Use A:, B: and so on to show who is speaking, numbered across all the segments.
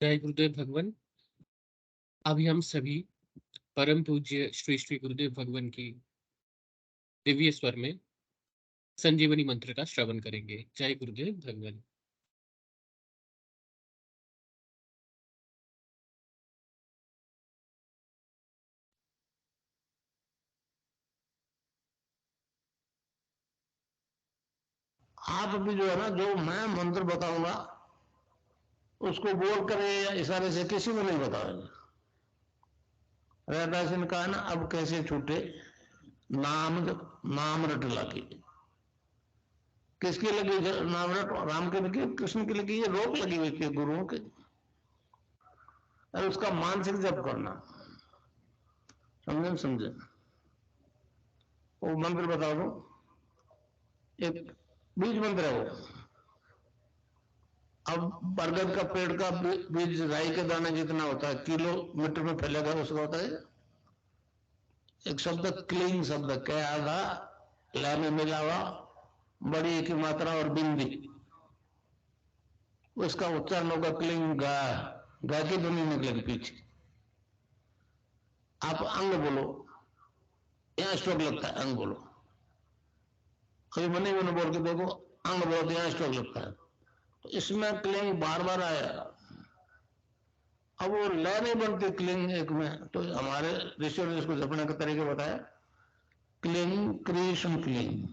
A: जय गुरुदेव भगवान। अभी हम सभी परम पूज्य श्री श्री गुरुदेव भगवान की दिव्य स्वर में संजीवनी मंत्र का श्रवण करेंगे। जय गुरुदेव भगवान।
B: आप अभी जो है ना, जो मैं मंत्र बताऊंगा उसको बोल कर या इशारे से किसी को नहीं बताओगे। रहदास ने कहा ना, अब कैसे छूटे नाम नाम रट लगी। किसकी लगी नाम रट? राम के लगी, कृष्ण की लगी, ये रोक लगी हुई थी गुरुओं के। और उसका मानसिक जप करना, समझे? वो मंत्र बता दो, एक बीज मंत्र है वो। अब बरगद का पेड़ का बीज राई के दाने जितना होता है, किलोमीटर में फैलेगा, उसका होता है एक शब्द क्लीन शब्द, क्या आधा ला में मिला हुआ, बड़ी की मात्रा और बिंदी, उसका उच्चारण होगा क्लीन गा। गा की ध्वनि निकलेगी पीछे। आप अंग बोलो, यहाँ स्ट्रोक लगता है, अंग बोलो। कभी मनी मैंने बोल के देखो, अंग बोलो तो यहाँ स्ट्रोक लगता है। तो इसमें क्लिंग बार बार आया। अब वो लय नहीं बनती क्लिंग एक में, तो हमारे ऋषियों ने इसको जपने का तरीका बताया। Cling Krishna cling,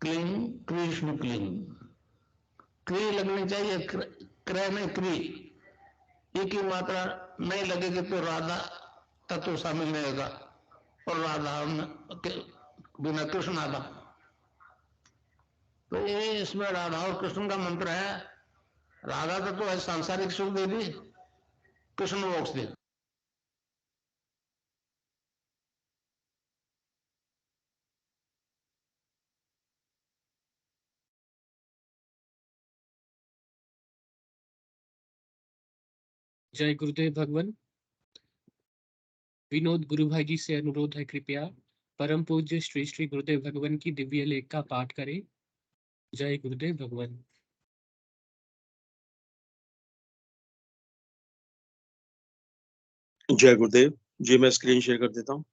B: cling Krishna cling. क्री लगनी चाहिए, क्रय नहीं क्री। एक ही मात्रा नहीं लगेगी तो राधा तत्व शामिल नहीं होगा, और राधा के बिना कृष्ण आधा। तो ये इसमें राधा और कृष्ण का मंत्र है। राधा तत्व है सांसारिक सुख दे दी, कृष्ण मोक्ष दे।
A: जय गुरुदेव भगवान। विनोद गुरु भाई जी से अनुरोध है, कृपया परम पूज्य श्री श्री गुरुदेव भगवान की दिव्य लेख का पाठ करें। जय गुरुदेव भगवान।
C: जय गुरुदेव जी। मैं स्क्रीन शेयर कर देता हूँ।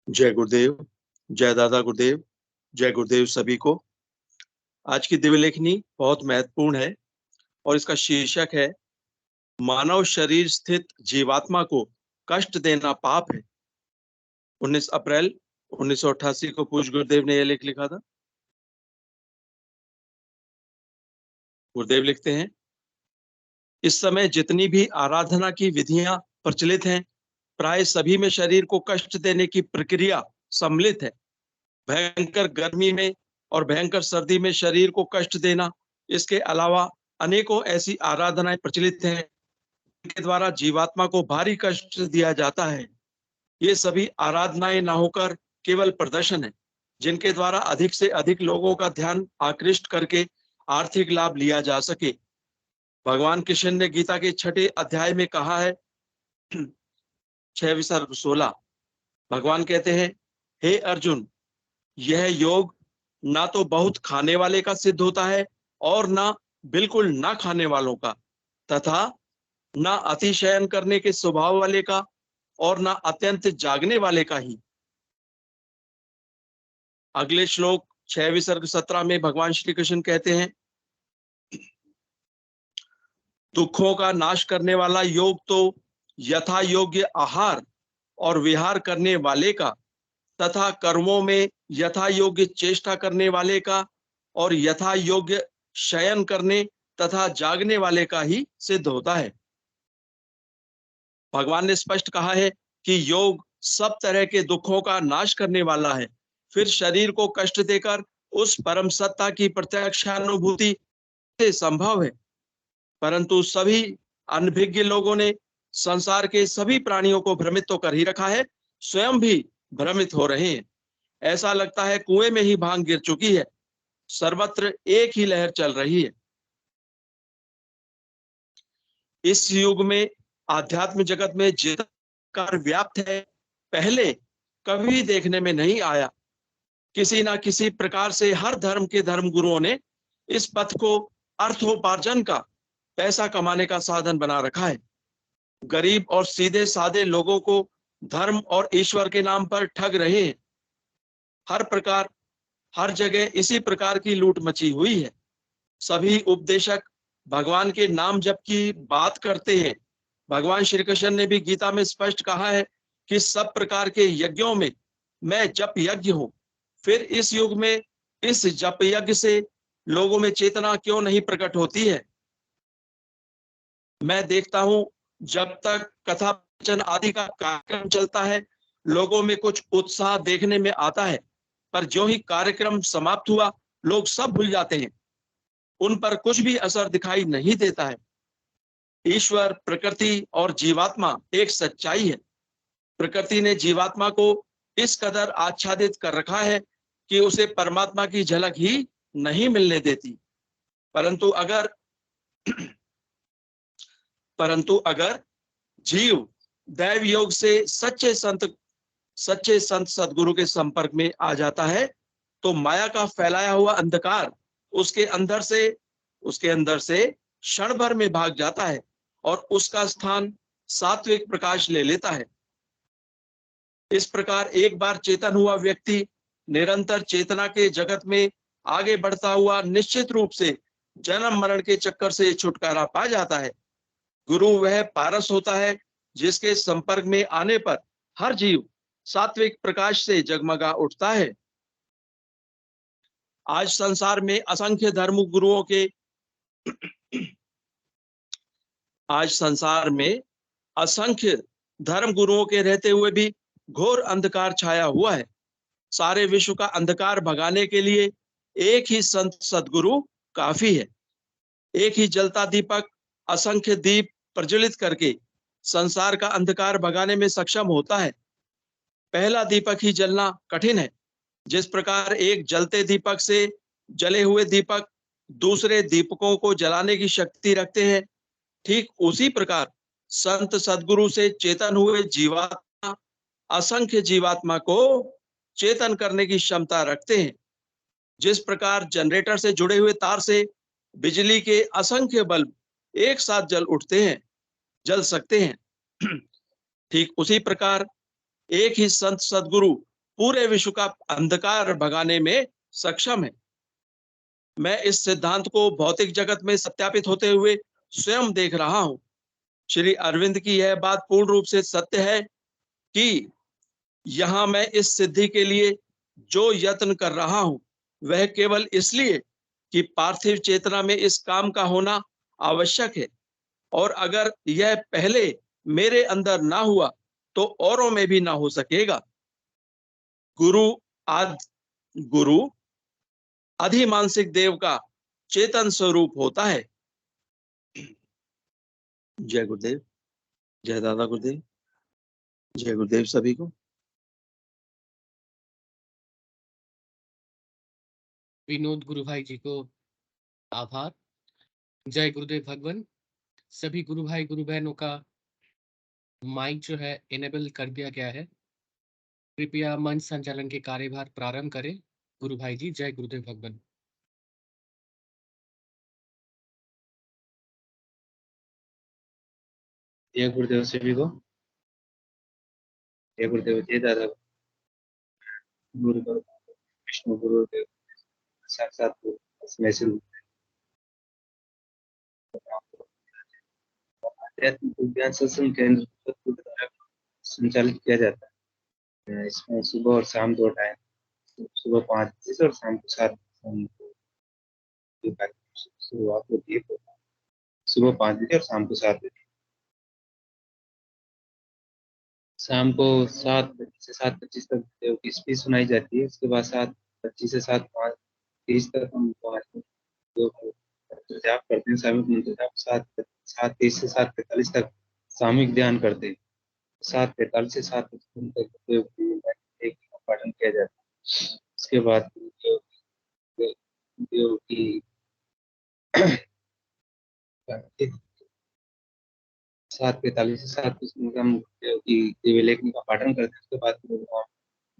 C: जय गुरुदेव, जय दादा गुरुदेव, जय गुरुदेव सभी को। आज की दिव्य लेखनी बहुत महत्वपूर्ण है और इसका शीर्षक है मानव शरीर स्थित जीवात्मा को कष्ट देना पाप है। 19 अप्रैल 1988 को पूज्य गुरुदेव ने यह लेख लिखा था। गुरुदेव लिखते हैं, इस समय जितनी भी आराधना की विधियां प्रचलित हैं, प्राय सभी में शरीर को कष्ट देने की प्रक्रिया सम्मिलित है। भयंकर गर्मी में और भयंकर सर्दी में शरीर को कष्ट देना, इसके अलावा अनेकों ऐसी आराधनाएं प्रचलित हैं जिनके द्वारा जीवात्मा को भारी कष्ट दिया जाता है। ये सभी आराधनाएं ना होकर केवल प्रदर्शन है, जिनके द्वारा अधिक से अधिक लोगों का ध्यान आकृष्ट करके आर्थिक लाभ लिया जा सके। भगवान कृष्ण ने गीता के 6 अध्याय में कहा है, 6:16, भगवान कहते हैं, हे अर्जुन, यह योग ना तो बहुत खाने वाले का सिद्ध होता है और ना बिल्कुल ना खाने वालों का, तथा ना अतिशयन करने के स्वभाव वाले का और ना अत्यंत जागने वाले का ही। अगले श्लोक 6:17 में भगवान श्री कृष्ण कहते हैं, दुखों का नाश करने वाला योग तो यथा योग्य आहार और विहार करने वाले का तथा कर्मों में यथा योग्य चेष्टा करने वाले का और यथा योग्य शयन करने तथा जागने वाले का ही सिद्ध होता है। भगवान ने स्पष्ट कहा है कि योग सब तरह के दुखों का नाश करने वाला है। फिर शरीर को कष्ट देकर उस परम सत्ता की प्रत्यक्षानुभूति संभव है, परंतु सभी अनभिज्ञ लोगों ने संसार के सभी प्राणियों को भ्रमित तो कर ही रखा है, स्वयं भी भ्रमित हो रहे हैं। ऐसा लगता है कुएं में ही भांग गिर चुकी है, सर्वत्र एक ही लहर चल रही है। इस युग में आध्यात्म जगत में जितना कार्य व्याप्त है, पहले कभी देखने में नहीं आया। किसी ना किसी प्रकार से हर धर्म के धर्म गुरुओं ने इस पथ को अर्थोपार्जन का, पैसा कमाने का साधन बना रखा है। गरीब और सीधे साधे लोगों को धर्म और ईश्वर के नाम पर ठग रहे हैं। हर प्रकार, हर जगह इसी प्रकार की लूट मची हुई है। सभी उपदेशक भगवान के नाम जप की बात करते हैं। भगवान श्री कृष्ण ने भी गीता में स्पष्ट कहा है कि सब प्रकार के यज्ञों में मैं जप यज्ञ हूं। फिर इस युग में इस जप यज्ञ से लोगों में चेतना क्यों नहीं प्रकट होती है? मैं देखता हूं जब तक कथा वचन आदि का कार्यक्रम चलता है, लोगों में कुछ उत्साह देखने में आता है, पर जो ही कार्यक्रम समाप्त हुआ, लोग सब भूल जाते हैं। उन पर कुछ भी असर दिखाई नहीं देता है। ईश्वर, प्रकृति और जीवात्मा एक सच्चाई है। प्रकृति ने जीवात्मा को इस कदर आच्छादित कर रखा है कि उसे परमात्मा की झलक ही नहीं मिलने देती। परंतु अगर जीव दैव योग से सच्चे संत सदगुरु के संपर्क में आ जाता है, तो माया का फैलाया हुआ अंधकार उसके अंदर से क्षण भर में भाग जाता है और उसका स्थान सात्विक प्रकाश ले लेता है। इस प्रकार एक बार चेतन हुआ व्यक्ति निरंतर चेतना के जगत में आगे बढ़ता हुआ निश्चित रूप से जन्म मरण के चक्कर से छुटकारा पा जाता है। गुरु वह पारस होता है जिसके संपर्क में आने पर हर जीव सात्विक प्रकाश से जगमगा उठता है। आज संसार में असंख्य धर्म गुरुओं के रहते हुए भी घोर अंधकार छाया हुआ है। सारे विश्व का अंधकार भगाने के लिए एक ही संत सदगुरु काफी है। एक ही जलता दीपक असंख्य दीप प्रज्वलित करके संसार का अंधकार भगाने में सक्षम होता है। पहला दीपक ही जलना कठिन है। जिस प्रकार एक जलते दीपक से जले हुए दीपक दूसरे दीपकों को जलाने की शक्ति रखते हैं, ठीक उसी प्रकार संत सदगुरु से चेतन हुए जीवात्मा असंख्य जीवात्मा को चेतन करने की क्षमता रखते हैं। जिस प्रकार जनरेटर से जुड़े हुए तार से बिजली के असंख्य बल्ब एक साथ जल सकते हैं, ठीक उसी प्रकार एक ही संत सदगुरु पूरे विश्व का अंधकार भगाने में सक्षम है। मैं इस सिद्धांत को भौतिक जगत में सत्यापित होते हुए स्वयं देख रहा हूं। श्री अरविंद की यह बात पूर्ण रूप से सत्य है कि यहां मैं इस सिद्धि के लिए जो यत्न कर रहा हूं, वह केवल इसलिए कि पार्थिव चेतना में इस काम का होना आवश्यक है, और अगर यह पहले मेरे अंदर ना हुआ तो औरों में भी ना हो सकेगा। गुरु अधिमानसिक देव का चेतन स्वरूप होता है। जय गुरुदेव, जय दादा गुरुदेव, जय गुरुदेव सभी को।
A: विनोद गुरु भाई जी को आभार। जय गुरुदेव भगवान। सभी गुरु भाई गुरु बहनों का माइक जो है इनेबल कर दिया गया है। कृपया मंच संचालन के कार्यभार प्रारंभ करें। गुरु भाई जी, जय गुरुदेव भगवान।
D: जय गुरुदेव सभी को। जय गुरुदेव, जय दादा गुरु विष्णु गुरुदेव साक्षात आध्यात्मिक विज्ञान सत्संग केंद्र द्वारा संचालित किया जाता है। इसमें सुबह और शाम 2 टाइम, सुबह 5 बजे से और शाम को 7 शुरुआत होती है। सुबह 5 बजे और शाम को 7 बजे। शाम को 7 से 7:25 तक देव की स्पीच सुनाई जाती है। उसके बाद 7:25 से 7:30 तक हम जाप करते हैं, सामूहिक मंत्र जाप। 7:30 से 7:45 तक सामूहिक ध्यान करते हैं। 7:45 से 7:55 तक देव की पाठन किया जाता है। उसके बाद देव की 7:45 से 7:50 हम की दिव्य लेखनी का पाठन करते हैं। उसके बाद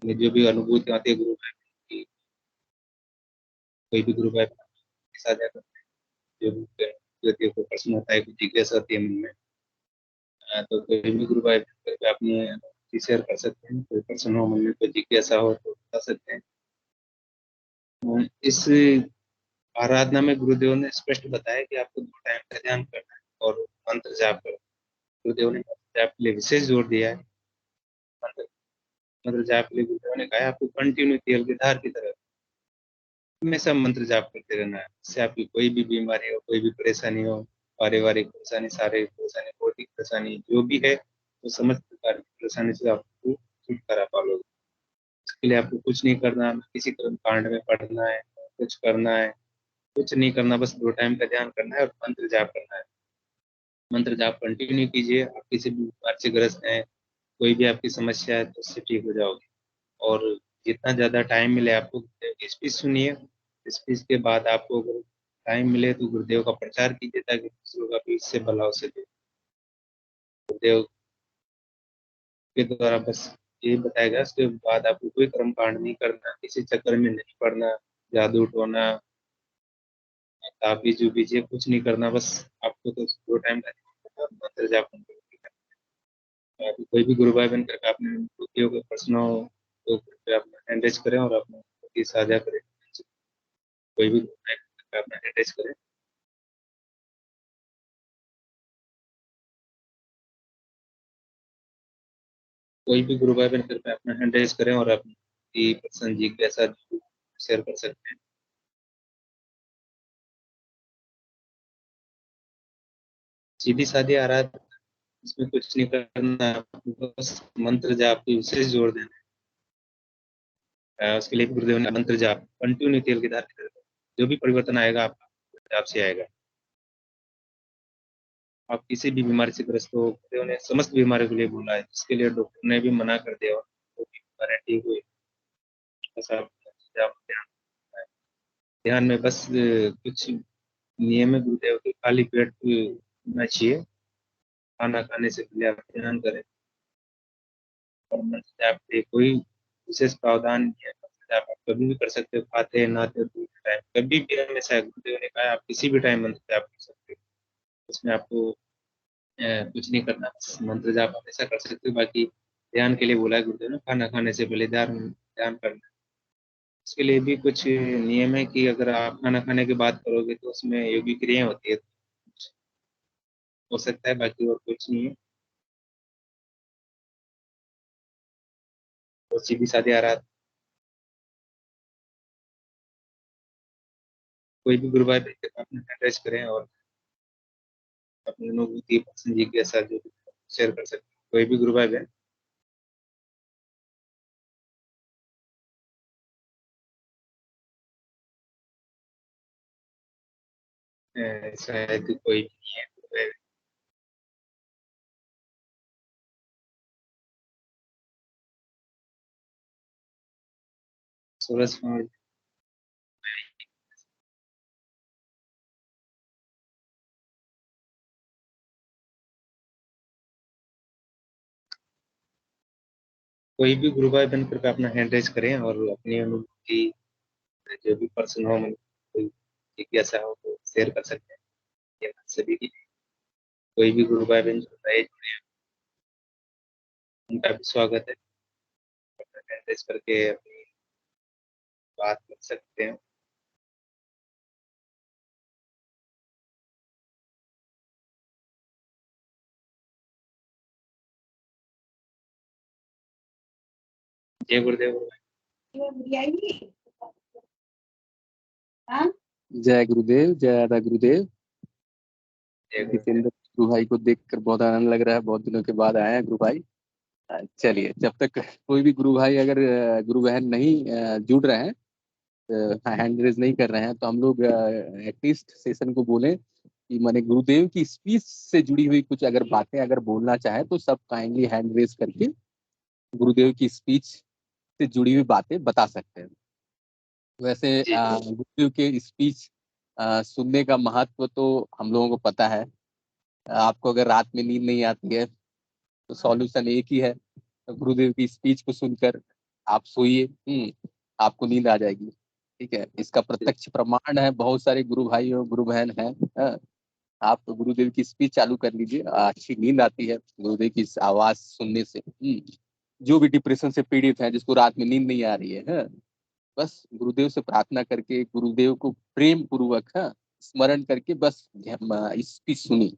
D: में जो भी अनुभूति आती है गुरु भाई की, कोई भी गुरु भाई साझा करते हैं, जो भी व्यक्ति को प्रश्न होता है, कुछ जिज्ञासा होती है मन में, तो कोई भी गुरु भाई अपनी अनुभूति शेयर कर सकते हैं। कोई प्रश्न हो मन में, कोई जिज्ञासा हो तो बता सकते हैं। इस आराधना में गुरुदेव ने स्पष्ट बताया कि आपको 2 टाइम का ध्यान करना है और मंत्र जाप करना है। गुरुदेव ने मंत्र जाप के लिए विशेष जोर दिया है। मंत्र मंत्र जाप के लिए गुरुदेव ने कहा है आपको कंटिन्यू तेल की धार की तरह हमेशा मंत्र जाप करते रहना है। इससे आपकी कोई भी बीमारी हो, कोई भी परेशानी हो, पारिवारिक परेशानी, शारीरिक परेशानी, बौद्धिक परेशानी जो भी है, तो समस्त प्रकार की परेशानी से आपको छुटकारा पालोगे। इसके लिए आपको कुछ नहीं करना, किसी कर्म कांड में पढ़ना है, कुछ करना है, कुछ नहीं करना, बस 2 टाइम का ध्यान करना है और मंत्र जाप करना है। मंत्र जाप कंटिन्यू कीजिए। आप किसी भी बीमारी से ग्रस्त हैं, कोई भी आपकी समस्या है तो उससे ठीक हो जाओगे। और जितना ज़्यादा टाइम मिले आपको गुरुदेव की स्पीच सुनिए। स्पीच के बाद आपको अगर टाइम मिले तो गुरुदेव का प्रचार कीजिए ताकि दूसरों का भी इससे भला हो सके। गुरुदेव के द्वारा बस यही बताया गया। उसके बाद आपको कोई कर्म कांड नहीं करना, किसी चक्कर में नहीं पड़ना, जादू टोना, ताबीज उबीज ये कुछ नहीं करना। बस आपको तो 2 टाइम का मंत्र जाप करना है। कोई भी गुरु भाई बनकर के अपने बुद्धियों के प्रश्नों को कृपया अपना एंडरेज करें और अपना बुद्धि साझा करें। कोई भी गुरु भाई बनकर अपना एंडरेज करें। कोई भी गुरु भाई बनकर के अपना एंडरेज करें और अपनी प्रसन्न जी के साथ शेयर कर सकते हैं। सीधी सादी आराधना, इसमें कुछ नहीं करना, बस मंत्र जाप पे विशेष जोर देना है। उसके लिए गुरुदेव ने मंत्र जाप कंटिन्यू तेल की धार की तरह, जो भी परिवर्तन आएगा आपका जाप से आएगा। आप किसी भी बीमारी से ग्रस्त हो, गुरुदेव ने समस्त बीमारियों के लिए बोला है, जिसके लिए डॉक्टर ने भी मना कर दिया और वो भी बीमारियां ठीक हुई। बस आप जाप ध्यान रखना है। ध्यान में बस कुछ नियम है गुरुदेव के, खाली पेट होना चाहिए। खाना खाने से पहले आप ध्यान करें और मंत्र जाप पे कोई विशेष प्रावधान नहीं है। मंत्र जाप आप कभी भी कर सकते हो, खाते नहाते टाइम, कभी भी। हमेशा गुरुदेव ने कहा आप किसी भी टाइम मंत्र जाप कर सकते हो। उसमें आपको कुछ नहीं करना, बस मंत्र जाप हमेशा कर सकते हो। बाकी ध्यान के लिए बोला है गुरुदेव ने, खाना खाने से पहले ध्यान ध्यान करना। इसके लिए भी कुछ नियम है कि अगर आप खाना खाने के बाद करोगे तो उसमें योगी क्रियाएं होती है, हो सकता है, बाकी और कुछ नहीं है। तो सीधी सादी आराधना। कोई भी गुरु भाई अपने एड्रेस करें और अपनी अनुभूति पसंद जी के साथ जो शेयर कर सकते हैं। कोई भी गुरु भाई बहन शायद कोई नहीं है गुरु भाई। सूरज कुमार, कोई भी गुरु भाई बन करके अपना हैंड रेज करें और अपनी अनुभूति जो भी पर्सन हो, मन कोई जिज्ञासा हो तो शेयर कर सकते हैं। ये बात सभी की। कोई भी गुरु भाई बहन जो नए जुड़े हैं, उनका भी स्वागत है। हैंड रेज करके अपनी बात कर सकते हैं। जय गुरुदेव।
E: जय गुरुदेव, जय आदा गुरुदेव।
D: जय गुरुदेव।
E: जितेंद्र गुरु भाई को देखकर बहुत आनंद लग रहा है, बहुत दिनों के बाद आए हैं गुरु भाई। चलिए, जब तक कोई भी गुरु भाई अगर गुरु बहन नहीं जुड़ रहे हैं, हैंड रेज नहीं कर रहे हैं, तो हम लोग एटलीस्ट सेशन को बोलें कि माने गुरुदेव की स्पीच से जुड़ी हुई कुछ अगर बातें अगर बोलना चाहे तो सब काइंडली हैंड रेज करके गुरुदेव की स्पीच से जुड़ी हुई बातें बता सकते हैं। वैसे
D: जी
E: गुरुदेव के स्पीच सुनने का महत्व तो हम लोगों को पता है। आपको अगर रात में नींद नहीं आती है तो सॉल्यूशन एक ही है, तो गुरुदेव की स्पीच को सुनकर आप सोइए, आपको नींद आ जाएगी। ठीक है, इसका प्रत्यक्ष प्रमाण है, बहुत सारे गुरु भाई और गुरु बहन हैं। हाँ, आप तो गुरुदेव की स्पीच चालू कर लीजिए, अच्छी नींद आती है गुरुदेव की इस आवाज सुनने से। जो भी डिप्रेशन से पीड़ित है, जिसको रात में नींद नहीं आ रही है, हाँ, बस गुरुदेव से प्रार्थना करके गुरुदेव को प्रेम पूर्वक, हाँ, स्मरण करके बस स्पीच सुनी,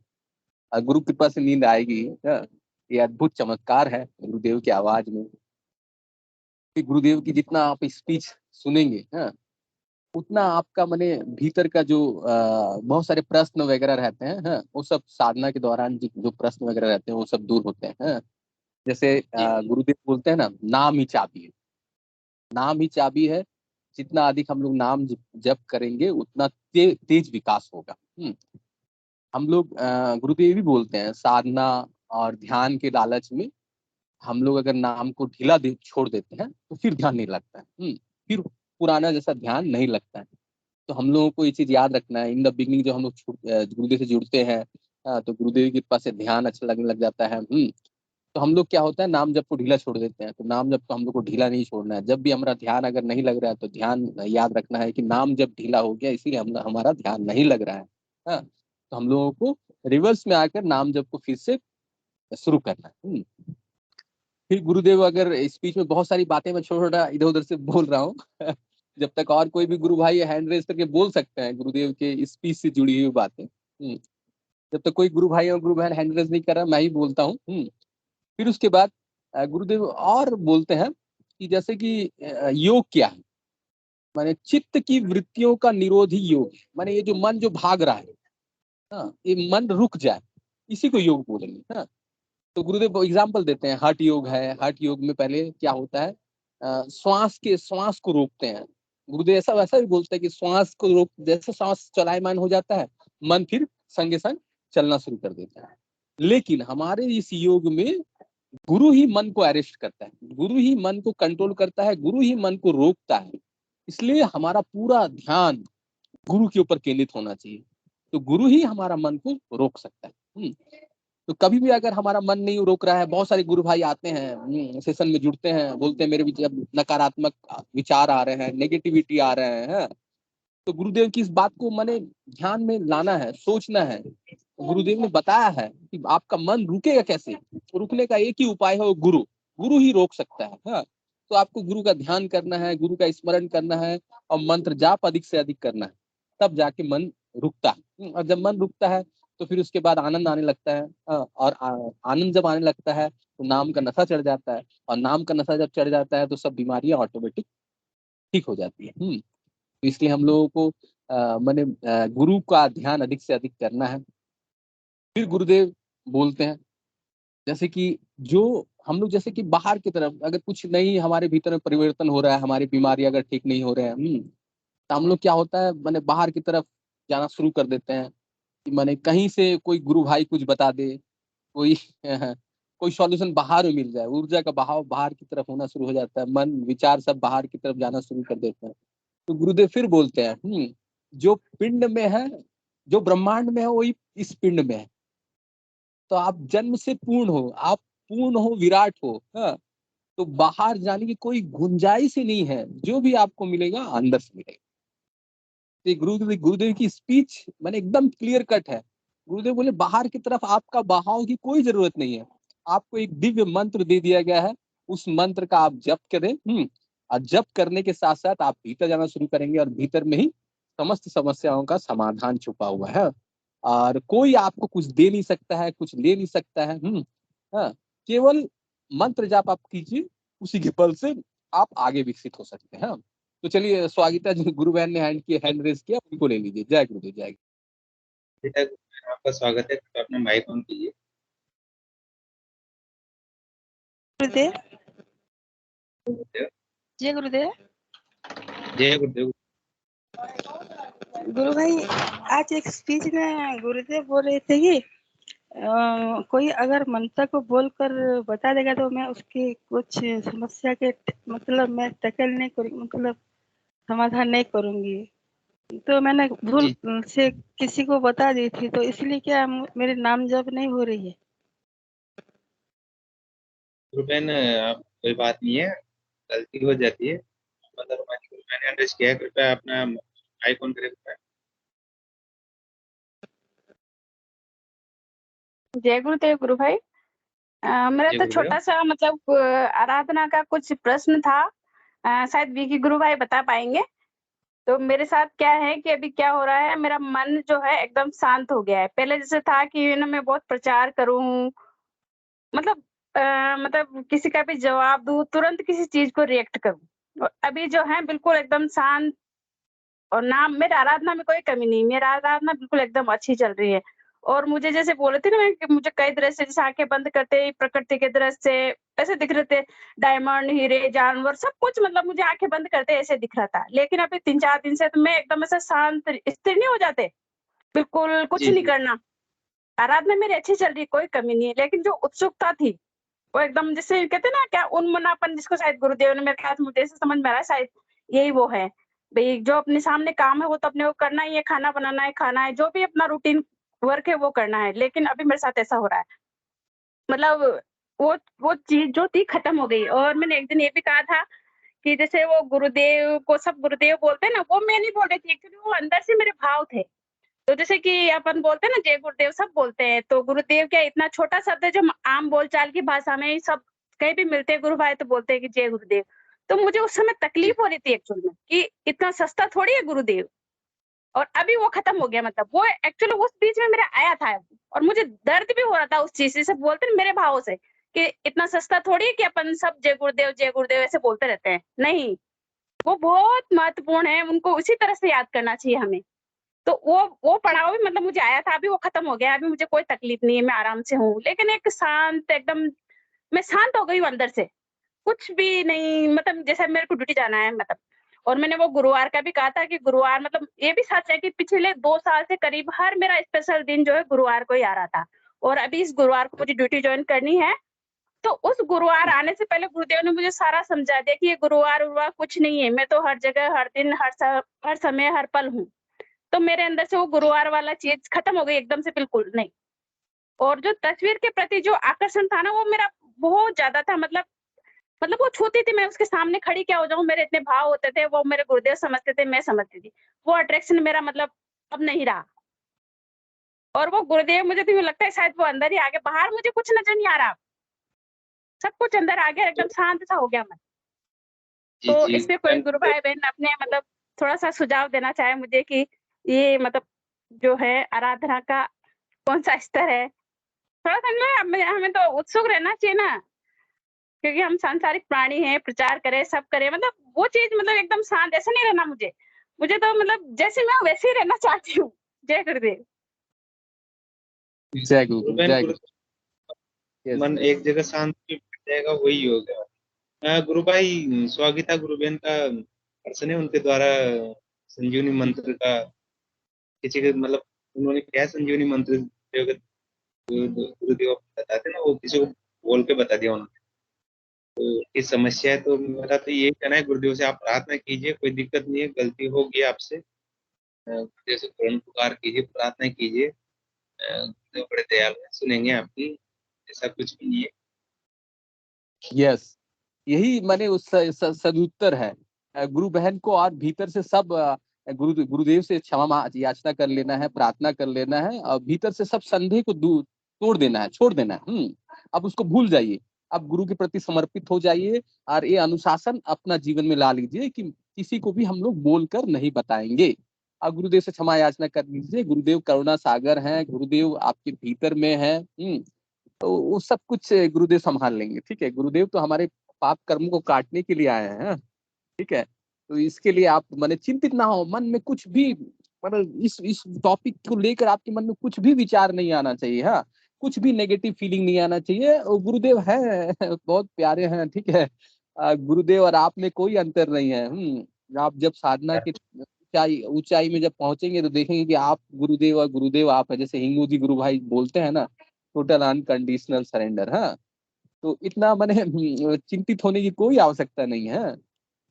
E: गुरु कृपा से नींद आएगी। हाँ, ये अद्भुत चमत्कार है गुरुदेव की आवाज में। कि गुरुदेव की जितना आप स्पीच सुनेंगे, हाँ, उतना आपका माने भीतर का जो बहुत सारे प्रश्न वगैरह रहते हैं, हाँ, वो सब साधना के दौरान जो प्रश्न वगैरह रहते हैं वो सब दूर होते हैं। हाँ, जैसे गुरुदेव बोलते हैं ना, नाम ही चाबी है, नाम ही चाबी है। जितना अधिक हम लोग नाम जप करेंगे उतना तेज विकास होगा। हम लोग गुरुदेव भी बोलते हैं, साधना और ध्यान के लालच में हम लोग अगर नाम को ढीला छोड़ देते हैं तो फिर ध्यान नहीं लगता है, फिर पुराना जैसा ध्यान नहीं लगता है। तो हम लोगों को ये चीज याद रखना है। इन द बिगनिंग जो हम लोग गुरुदेव से जुड़ते हैं, तो गुरुदेव की कृपा से ध्यान अच्छा लगने लग जाता है। तो हम लोग क्या होता है, नाम जप को ढीला छोड़ देते हैं। तो नाम जप को हम लोग को ढीला नहीं छोड़ना है। जब भी हमारा ध्यान अगर नहीं लग रहा है तो ध्यान याद रखना है कि नाम जब ढीला हो गया इसीलिए हमारा ध्यान नहीं लग रहा है। हाँ, तो हम लोगों को रिवर्स में आकर नाम जप को फिर से शुरू करना है। फिर गुरुदेव अगर स्पीच में बहुत सारी बातें मैं छोटा इधर उधर से बोल रहा हूँ जब तक और कोई भी गुरु भाई हैंड रेस करके बोल सकते हैं गुरुदेव के स्पीच से जुड़ी हुई बातें। जब तक कोई गुरु भाई और गुरु बहन हैंड रेस नहीं कर रहा, मैं ही बोलता हूँ। फिर उसके बाद गुरुदेव और बोलते हैं कि जैसे कि योग क्या है, माने चित्त की वृत्तियों का निरोधी योग है। माने ये जो मन जो भाग रहा है, हाँ, ये मन रुक जाए, इसी को योग बोलेंगे। हाँ, तो गुरुदेव एग्जाम्पल देते हैं, हठ योग है। हठ योग में पहले क्या होता है, श्वास को रोकते हैं। गुरुदेव ऐसा वैसा भी बोलते हैं कि श्वास को रोक, जैसे श्वास चलायमान हो जाता है मन फिर संगे संग चलना शुरू कर देता है। लेकिन हमारे इस योग में गुरु ही मन को अरेस्ट करता है, गुरु ही मन को कंट्रोल करता है, गुरु ही मन को रोकता है। इसलिए हमारा पूरा ध्यान गुरु के ऊपर केंद्रित होना चाहिए। तो गुरु ही हमारा मन को रोक सकता है। तो कभी भी अगर हमारा मन नहीं रोक रहा है, बहुत सारे गुरु भाई आते हैं सेशन में जुड़ते हैं, बोलते हैं मेरे जब नकारात्मक विचार आ रहे हैं, नेगेटिविटी आ रहे हैं, तो गुरुदेव की इस बात को मैंने ध्यान में लाना है, सोचना है। गुरुदेव ने बताया है कि आपका मन रुकेगा कैसे, रुकने का एक ही उपाय है, वो गुरु, गुरु ही रोक सकता है। हाँ, तो आपको गुरु का ध्यान करना है, गुरु का स्मरण करना है और मंत्र जाप अधिक से अधिक करना है, तब जाके मन रुकता है। और जब मन रुकता है तो फिर उसके बाद आनंद आने लगता है। और आनंद जब आने लगता है तो नाम का नशा चढ़ जाता है, और नाम का नशा जब चढ़ जाता है तो सब बीमारियां ऑटोमेटिक ठीक हो जाती है। तो इसलिए हम लोगों को माने गुरु का ध्यान अधिक से अधिक करना है। फिर गुरुदेव बोलते हैं जैसे कि जो हम लोग जैसे कि बाहर की तरफ अगर कुछ नहीं हमारे भीतर में परिवर्तन हो रहा है, हमारी बीमारी अगर ठीक नहीं हो रहे हैं, तो हम लोग क्या होता है माने बाहर की तरफ जाना शुरू कर देते हैं कि माने कहीं से कोई गुरु भाई कुछ बता दे, कोई कोई सॉल्यूशन बाहर में मिल जाए, ऊर्जा का बहाव बाहर की तरफ होना शुरू हो जाता है, मन विचार सब बाहर की तरफ जाना शुरू कर देते हैं। तो गुरुदेव फिर बोलते हैं जो पिंड में है, जो ब्रह्मांड में है वही इस पिंड में है। तो आप जन्म से पूर्ण हो, आप पूर्ण हो, विराट हो। हाँ, तो बाहर जाने की कोई गुंजाइश ही नहीं है, जो भी आपको मिलेगा अंदर से मिलेगा। तो गुरुदेव की स्पीच मैंने एकदम क्लियर कट है। गुरुदेव बोले बाहर की तरफ आपका बहाव की कोई जरूरत नहीं है, आपको एक दिव्य मंत्र दे दिया गया है, उस मंत्र का आप जप करें। और जप करने के साथ साथ आप भीतर जाना शुरू करेंगे और भीतर में ही समस्त समस्याओं का समाधान छुपा हुआ है। और कोई आपको कुछ दे नहीं सकता है, कुछ ले नहीं सकता है। हाँ, केवल मंत्र जाप आप कीजिए, उसी के बल से आप आगे विकसित हो सकते हैं। तो चलिए स्वागता जो गुरु बहन ने हैंड रेस किया उनको ले लीजिए। जय गुरुदेव। जय
D: बेटा आपका स्वागत है, तो अपना माइक ऑन कीजिए।
F: गुरुदेव। जय गुरुदेव।
D: जय गुरुदेव।
F: गुरु भाई आज एक स्पीच में गुरुदेव बोल रहे थे कि कोई अगर मंत्र को बोलकर बता देगा तो मैं उसकी कुछ समस्या के मतलब मैं टैकल नहीं करूँ, मतलब समाधान नहीं करूंगी। तो मैंने भूल
D: जी
F: से किसी को बता दी थी, तो इसलिए क्या मेरे नाम जप नहीं हो रही है?
D: गुरु बहन, आप कोई बात नहीं है, गलती हो जाती है। मतलब मैंने एड्रेस किया है, कृपया अपना आइकॉन करें कृपया।
G: जय गुरुदेव गुरु भाई। मेरा
D: जय
G: तो
D: गुरुदेव।
G: छोटा सा मतलब आराधना का कुछ प्रश्न था। शायद विकी गुरु भाई बता पाएंगे। तो मेरे साथ क्या है कि अभी क्या हो रहा है, मेरा मन जो है एकदम शांत हो गया है। पहले जैसे था कि ना मैं बहुत प्रचार करूं, मतलब मतलब किसी का भी जवाब दूं, तुरंत किसी चीज को रिएक्ट करूं। और अभी जो है बिल्कुल एकदम शांत, और ना मेरे आराधना में कोई कमी नहीं, मेरा आराधना बिल्कुल एकदम अच्छी चल रही है। और मुझे जैसे बोले थे ना मैं कि मुझे कई तरह से, जैसे आंखें बंद करते ही प्रकृति के दृश्य से ऐसे दिख रहे थे, डायमंड, हीरे, जानवर, सब कुछ, मतलब मुझे आंखें बंद करते ऐसे दिख रहा था। लेकिन अभी 3-4 दिन से तो मैं एकदम ऐसा शांत, स्थिर नहीं हो जाते, बिल्कुल कुछ
D: जी
G: नहीं
D: जी
G: करना। आराधना मेरी अच्छी चल रही है, कोई कमी नहीं है, लेकिन जो उत्सुकता थी वो एकदम, जैसे कहते हैं ना क्या, उन्मनापन, जिसको शायद गुरुदेव ने मेरे ख्याल, मुझे ऐसे समझ में आ रहा है शायद यही वो है। भाई जो अपने सामने काम है वो तो अपने को करना ही है, खाना बनाना है, खाना है, जो भी अपना रूटीन वर्क है वो करना है। लेकिन अभी मेरे साथ ऐसा हो रहा है, मतलब वो वो चीज जो थी खत्म हो गई। और मैंने एक दिन ये भी कहा था कि जैसे वो गुरुदेव को सब गुरुदेव बोलते हैं ना, वो मैं नहीं बोल रही थी एक्चुअली, वो अंदर से मेरे भाव थे। तो जैसे कि अपन बोलते हैं ना जय गुरुदेव, सब बोलते हैं, तो गुरुदेव क्या इतना छोटा शब्द है जो आम बोलचाल की भाषा में ही सब कहीं भी मिलते हैं गुरु भाई तो बोलते हैं कि जय गुरुदेव। तो मुझे उस समय
D: जी
G: तकलीफ हो रही थी एक्चुअल में कि इतना सस्ता थोड़ी है गुरुदेव। और अभी वो खत्म हो गया, मतलब वो एक्चुअली उस बीच में मेरा आया था, और मुझे दर्द भी हो रहा था उस चीज से, सब बोलते हैं मेरे भाव से कि इतना सस्ता थोड़ी है कि अपन सब जय गुरुदेव ऐसे बोलते रहते हैं, नहीं। वो बहुत महत्वपूर्ण है, उनको उसी तरह से याद करना चाहिए हमें। तो वो पड़ाव भी मतलब मुझे आया था, अभी वो खत्म हो गया, अभी मुझे कोई तकलीफ नहीं है, मैं आराम से हूँ। लेकिन एक शांत एकदम, मैं शांत हो गई हूँ अंदर से, कुछ भी नहीं, मतलब जैसे मेरे को ड्यूटी जाना है मतलब। और मैंने वो गुरुवार का भी कहा था कि गुरुवार, मतलब ये भी सच है कि पिछले 2 साल से करीब हर मेरा स्पेशल दिन जो है गुरुवार को ही आ रहा था। और अभी इस गुरुवार को मुझे ड्यूटी जॉइन करनी है। तो उस गुरुवार आने से पहले गुरुदेव ने मुझे सारा समझा दिया कि ये गुरुवार-उरुवार कुछ नहीं है, मैं तो हर जगह, हर दिन, हर समय, हर पल हूँ। तो मेरे अंदर से वो गुरुवार वाला चीज़ खत्म हो गई एकदम से, बिल्कुल नहीं। और जो तस्वीर के प्रति जो आकर्षण था ना, वो मेरा बहुत ज़्यादा था, मतलब वो छूती थी, मैं उसके सामने खड़ी क्या हो जाऊँ, मेरे इतने भाव होते थे, वो मेरे गुरुदेव समझते थे, मैं समझती थी। वो अट्रैक्शन मेरा मतलब अब नहीं रहा। और वो गुरुदेव, मुझे तो यूँ लगता है शायद वो अंदर ही आ गए, बाहर मुझे कुछ नज़र नहीं आ रहा। सब कुछ अंदर आ गया, एकदम शांत सा हो गया मन।
D: जी
G: तो
D: जी
G: इस पे कोई
D: बहन,
G: गुरु भाई-बहन अपने मतलब थोड़ा-सा सुझाव देना चाहे मुझे कि ये मतलब जो है आराधना का कौन-सा स्तर है? थोड़ा-सा ना हमें हमें तो उत्सुक रहना चाहिए ना, क्योंकि हम सांसारिक प्राणी हैं, प्रचार करें, सब करें, मतलब वो चीज़, मतलब एकदम शांत ऐसे नहीं रहना मुझे। मुझे तो मतलब जैसे मैं हूँ वैसे ही रहना चाहती हूँ। जय गुरुदेव।
E: जय
D: गुरु
E: गुरु,
D: बहन,
E: जय गुरु। यस।
D: मन एक जगह शांत बैठ जाएगा, वही होगा। गुरु भाई, स्वागता गुरु बहन का प्रश्न है, उनके द्वारा संजीवनी मंत्र का किसी के मतलब, उन्होंने क्या संजीवनी मंत्र गुरुदेव बताते ना, वो किसी को बोल के बता दिया उन्होंने। तो ये समस्या है, तो मेरा तो यही कहना है, गुरुदेव से आप प्रार्थना कीजिए, कोई दिक्कत नहीं है, गलती होगी आपसे, गुरुदेव से तुरंत पुकार कीजिए, प्रार्थना कीजिए। गुरुदेव बड़े दयालु हैं, सुनेंगे आपकी, ऐसा कुछ भी नहीं है।
E: यस, यही मैंने उस सदुत्तर है। गुरु बहन को और भीतर से सब गुरुदेव से क्षमा याचना कर लेना है, प्रार्थना कर लेना है, और भीतर से सब संदेह को तोड़ देना है, छोड़ देना है। अब उसको भूल जाइए, अब गुरु के प्रति समर्पित हो जाइए, और ये अनुशासन अपना जीवन में ला लीजिए कि किसी को भी हम लोग बोलकर नहीं बताएंगे। अब गुरुदेव से क्षमा याचना कर लीजिए, गुरुदेव करुणा सागर हैं, गुरुदेव आपके भीतर में है। तो वो सब कुछ गुरुदेव संभाल लेंगे, ठीक है। गुरुदेव तो हमारे पाप कर्म को काटने के लिए आए हैं, ठीक है। तो इसके लिए आप माने चिंतित ना हो, मन में कुछ भी मतलब इस टॉपिक को लेकर आपके मन में कुछ भी विचार नहीं आना चाहिए। हाँ, कुछ भी नेगेटिव फीलिंग नहीं आना चाहिए। और गुरुदेव है बहुत प्यारे हैं, ठीक है। गुरुदेव और आप में कोई अंतर नहीं है। आप जब साधना की ऊंचाई ऊंचाई में जब पहुंचेंगे तो देखेंगे कि आप गुरुदेव और गुरुदेव आप है। जैसे हिंगू जी गुरु भाई बोलते हैं ना, टोटल अनकंडीशनल सरेंडर। हाँ, तो इतना मैंने चिंतित होने की कोई आवश्यकता नहीं है।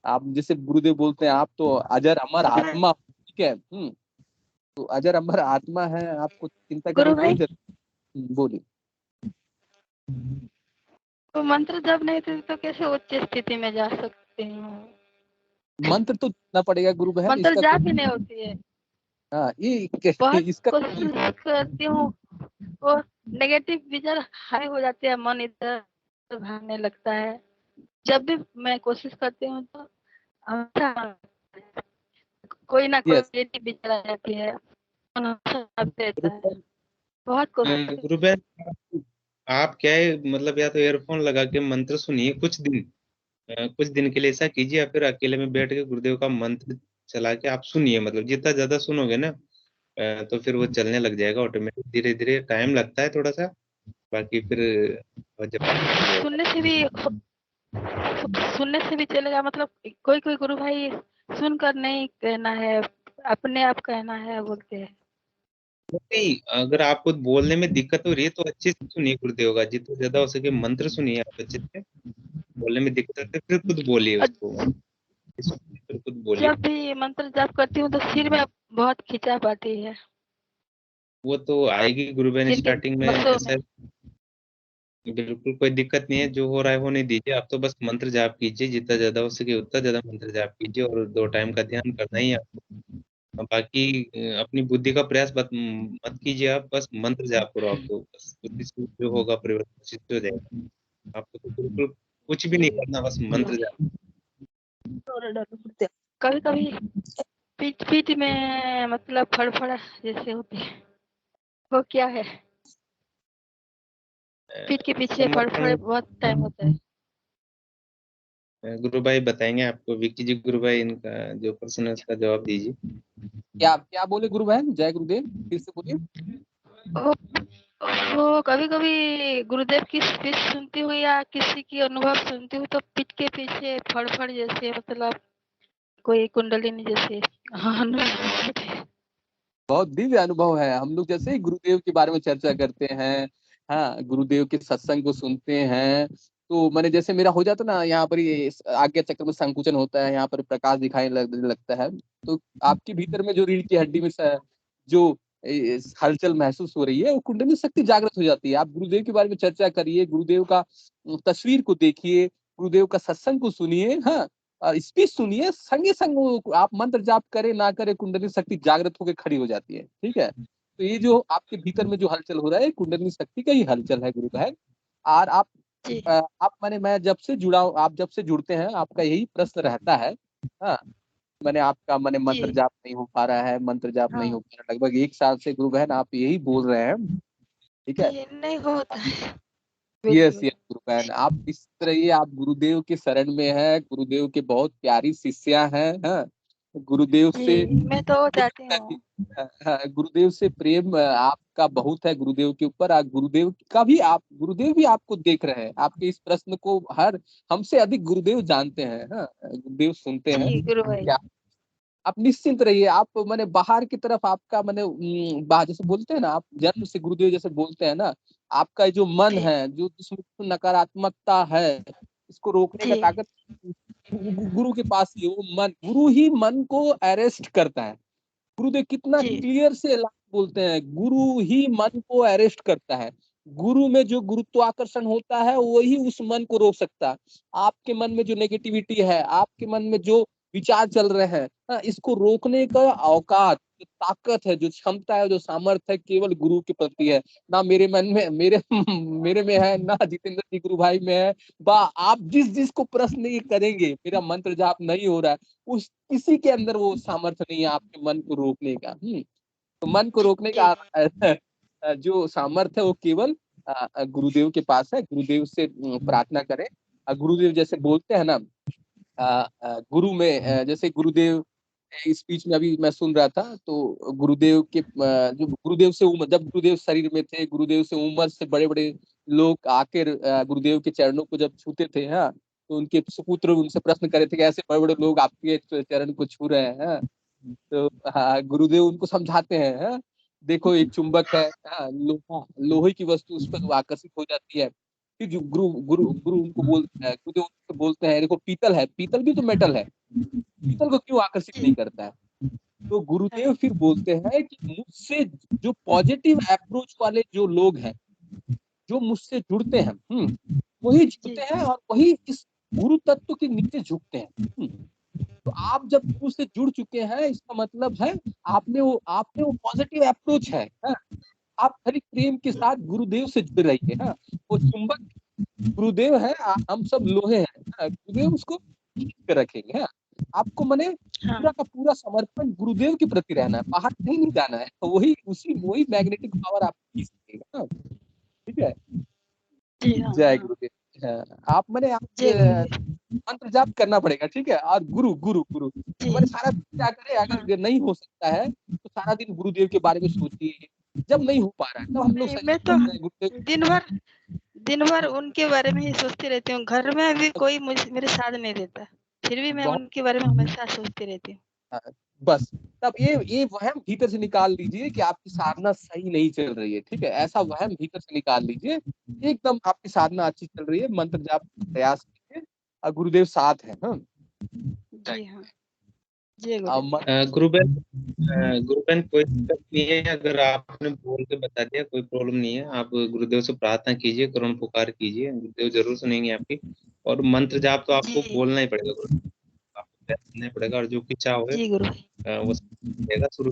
E: आप जैसे गुरुदेव बोलते हैं, आप तो अजर अमर आत्मा, ठीक ठीक है। तो अजर अमर आत्मा है, आपको चिंता करने
F: गुरु
E: की कोई
F: भाई,
E: जरूरत। बोलिए।
F: तो मंत्र जब नहीं थे तो कैसे उच्च स्थिति में जा सकते हैं?
E: मंत्र तो देना पड़ेगा गुरु बहन,
F: मंत्र
E: इसका
F: जाप ही नहीं होती है।
E: हाँ
F: बहुत
E: इसका
F: कोशिश करती हूँ और नेगेटिव विचार हाई हो जाते हैं, मन इधर भागने लगता है। जब भी मैं कोशिश करती हूँ तो हमेशा कोई ना कोई
E: यस
F: नेगेटिव विचार आ जाती है, मन हमेशा भागते रहता है। बहुत कोशिश
D: गुरु बहन, आप क्या है मतलब, या तो ईयरफोन लगा के मंत्र सुनिए कुछ दिन, कुछ दिन के लिए ऐसा कीजिए, या फिर अकेले में बैठ के गुरुदेव का मंत्र चला के आप सुनिए। मतलब जितना ज्यादा सुनोगे ना, तो फिर वो चलने लग जाएगा ऑटोमेटिक। धीरे धीरे टाइम लगता है थोड़ा सा, बाकी फिर जब
F: सुनने से भी चलेगा। मतलब कोई कोई गुरु भाई सुनकर नहीं कहना है, अपने आप कहना है बोलते हैं।
D: नहीं, अगर आपको बोलने में दिक्कत हो रही है तो अच्छे से सुनिए गुरुदेव का, जितना ज्यादा हो सके मंत्र सुनिए आप अच्छे से। बोलने में दिक्कत है फिर खुद बोलिए उसको, फिर खुद बोलिए।
F: जब भी मंत्र जाप करती हूँ तो सिर में बहुत खिंचाव आती है,
D: वो तो आएगी गुरु बहन
F: सिर के
D: स्टार्टिंग में,
F: नसों
D: ऐसा
F: में।
D: बिल्कुल कोई दिक्कत नहीं है। जो हो रहा है होने दीजिए, आप तो बस मंत्र जाप कीजिए, जितना ज्यादा हो सके उतना ज्यादा मंत्र जाप कीजिए, और 2 टाइम का ध्यान करना ही है आपको। बाकी अपनी बुद्धि का प्रयास मत कीजिए, आप बस मंत्र जाप करो। आपको बस बुद्धि से जो होगा परिवर्तन सिद्ध हो जाएगा। आपको तो बिल्कुल कुछ भी नहीं करना, बस मंत्र जाप।
F: कभी कभी पीठ पीठ में मतलब फड़फड़ा जैसे होती है, वो क्या है? पीठ के पीछे फड़फड़
D: समर्थन
F: बहुत टाइम होता है।
D: गुरु भाई बताएंगे आपको, विक्की जी गुरु भाई, इनका जो प्रश्न है उसका जवाब दीजिए।
E: क्या क्या बोले गुरु बहन? जय गुरुदेव, फिर से बोलिए।
F: वो वो कभी कभी गुरुदेव की स्पीच सुनती हूँ या किसी की अनुभव सुनती हूँ तो पीठ के पीछे फड़फड़ जैसे, मतलब कोई कुंडलिनी जैसे अनुभव होते हैं।
E: बहुत दिव्य अनुभव है। हम लोग जैसे ही गुरुदेव के बारे में चर्चा करते हैं, हाँ, गुरुदेव के सत्संग को सुनते हैं, तो मैंने जैसे मेरा हो जाता ना, यहाँ पर ये आज्ञा चक्र में संकुचन होता है, यहाँ पर प्रकाश दिखाई लगता है, तो आपके भीतर में जो रीढ़ की हड्डी में जो हलचल महसूस हो रही है, वो कुंडली शक्ति जागृत हो जाती है। आप गुरुदेव के बारे में चर्चा करिए, गुरुदेव का तस्वीर को देखिए, गुरुदेव का सत्संग को सुनिए, हाँ, स्पीच सुनिए, संगे संग आप मंत्र जाप करे ना करे, कुंडली शक्ति जागृत होकर खड़ी हो जाती है। ठीक है, तो ये जो आपके भीतर में जो हलचल हो रहा है, कुंडली शक्ति का ही हलचल है गुरु बहन। और आप मैं जब से जुड़ा हूं, आप जब से जुड़ते हैं, आपका यही प्रश्न रहता है, हाँ, आपका मंत्र जाप नहीं हो पा रहा है, मंत्र जाप नहीं हो पा रहा, लगभग 1 साल से गुरु बहन आप यही बोल रहे हैं। ठीक है,
F: नहीं होता है।
E: यस यस गुरु बहन, आप इस तरह ये आप गुरुदेव के शरण में है, गुरुदेव के बहुत प्यारी शिष्या हैं, हाँ, गुरुदेव से
F: मैं तो चाहती हूँ।
E: गुरुदेव से प्रेम आपका बहुत है, गुरुदेव के ऊपर। गुरुदेव का भी गुरुदेव भी आपको देख रहे हैं, आपके इस प्रश्न को हर हमसे अधिक गुरुदेव जानते हैं, हाँ, गुरुदेव सुनते हैं।
F: गुरु भाई,
E: आप निश्चिंत रहिए। आप बाहर की तरफ आपका बाहर जैसे बोलते हैं ना, आप जन्म से गुरुदेव जैसे बोलते हैं ना, आपका जो मन है, जो जिसमें नकारात्मकता है, इसको रोकने का ताकत गुरु के पास ही है। वो मन, गुरु ही मन को अरेस्ट करता है। गुरुदेव कितना क्लियर से बोलते हैं, गुरु ही मन को अरेस्ट करता है। गुरु में जो गुरुत्वाकर्षण होता है वही उस मन को रोक सकता है। आपके मन में जो नेगेटिविटी है, आपके मन में जो विचार चल रहे हैं, इसको रोकने का औकात, जो ताकत है, जो क्षमता है, जो सामर्थ्य है, केवल गुरु के प्रति है। ना मेरे मन में, मेरे में है, ना जितेंद्र जी गुरु भाई में है। आप जिसको प्रश्न ये करेंगे, मेरा मंत्र जाप नहीं हो रहा है, उस किसी के अंदर वो सामर्थ्य नहीं है आपके मन को रोकने का। तो मन को रोकने का जो सामर्थ्य है वो केवल गुरुदेव के पास है। गुरुदेव से प्रार्थना करें। गुरुदेव जैसे बोलते हैं ना, गुरु में जैसे गुरुदेव स्पीच में अभी मैं सुन रहा था, तो गुरुदेव के जो गुरुदेव से उम्र, जब गुरुदेव शरीर में थे, गुरुदेव से उम्र से बड़े बड़े लोग आकर गुरुदेव के चरणों को जब छूते थे, हाँ, तो उनके सुपुत्र उनसे प्रश्न करे थे कि ऐसे बड़े बड़े लोग आपके चरण को छू रहे हैं, हाँ? तो हाँ, गुरुदेव उनको समझाते हैं, हाँ? देखो एक चुंबक है, हाँ, लोहे की वस्तु उस पर आकर्षित हो जाती है। फिर जो गुरु गुरु गुरु उनको गुरुदेव बोलते हैं, देखो पीतल है, पीतल भी तो मेटल है, पीतल को क्यों आकर्षित नहीं करता है? तो गुरुदेव फिर बोलते हैं कि मुझसे जो पॉजिटिव अप्रोच वाले जो लोग हैं, जो मुझसे जुड़ते हैं, वही जुड़ते हैं और वही इस गुरु तत्व के नीचे झुकते हैं। तो आप जब गुरु से जुड़ चुके हैं, इसका मतलब है आपने वो पॉजिटिव अप्रोच है, हाँ? आप हरि प्रेम के साथ गुरुदेव से जुड़ रहिए। हाँ, वो चुंबक गुरुदेव है, हम सब लोहे हैं। हाँ? गुरुदेव उसको खींच के रखेंगे। हाँ? आपको मने पूरा का पूरा समर्पण गुरुदेव के प्रति रहना है, बाहर कहीं नहीं जाना है। तो वही मैग्नेटिक पावर आपको खींच लेगा। हाँ, ठीक है। जय गुरुदेव। हाँ, आप मने आप मंत्र जाप करना पड़ेगा, ठीक है। और गुरु गुरु गुरु मैंने सारा दिन क्या करे, अगर नहीं हो सकता है तो सारा दिन गुरुदेव के बारे में सोचिए। जब नहीं हो पा रहा है तो हम लोग
F: मैं तो
E: गुरुदेव
F: दिन भर उनके बारे में ही सोचती रहती हूँ। घर में भी कोई मेरे साथ नहीं देता, फिर भी मैं उनके बारे में हमेशा सोचती रहती हूँ।
E: बस तब ये वहम भीतर से निकाल लीजिए कि आपकी साधना सही नहीं चल रही है, ठीक है। ऐसा वहम भीतर से निकाल लीजिए, एकदम आपकी साधना अच्छी चल रही है, मंत्र जाप प्रयास कीजिए और गुरुदेव साथ है। हाँ
F: जी हाँ, जय गुरु।
D: गुरुबेन कोई दिक्कत नहीं है, अगर आपने बोल के बता दिया कोई प्रॉब्लम नहीं है। आप गुरुदेव से प्रार्थना कीजिए, करुण पुकार कीजिए, गुरुदेव जरूर सुनेंगे आपकी। और मंत्र जाप तो आपको बोलना ही पड़ेगा, आपको सुनना पड़ेगा। और जो इच्छा हो
F: जी गुरु।
D: वो देगा। शुरू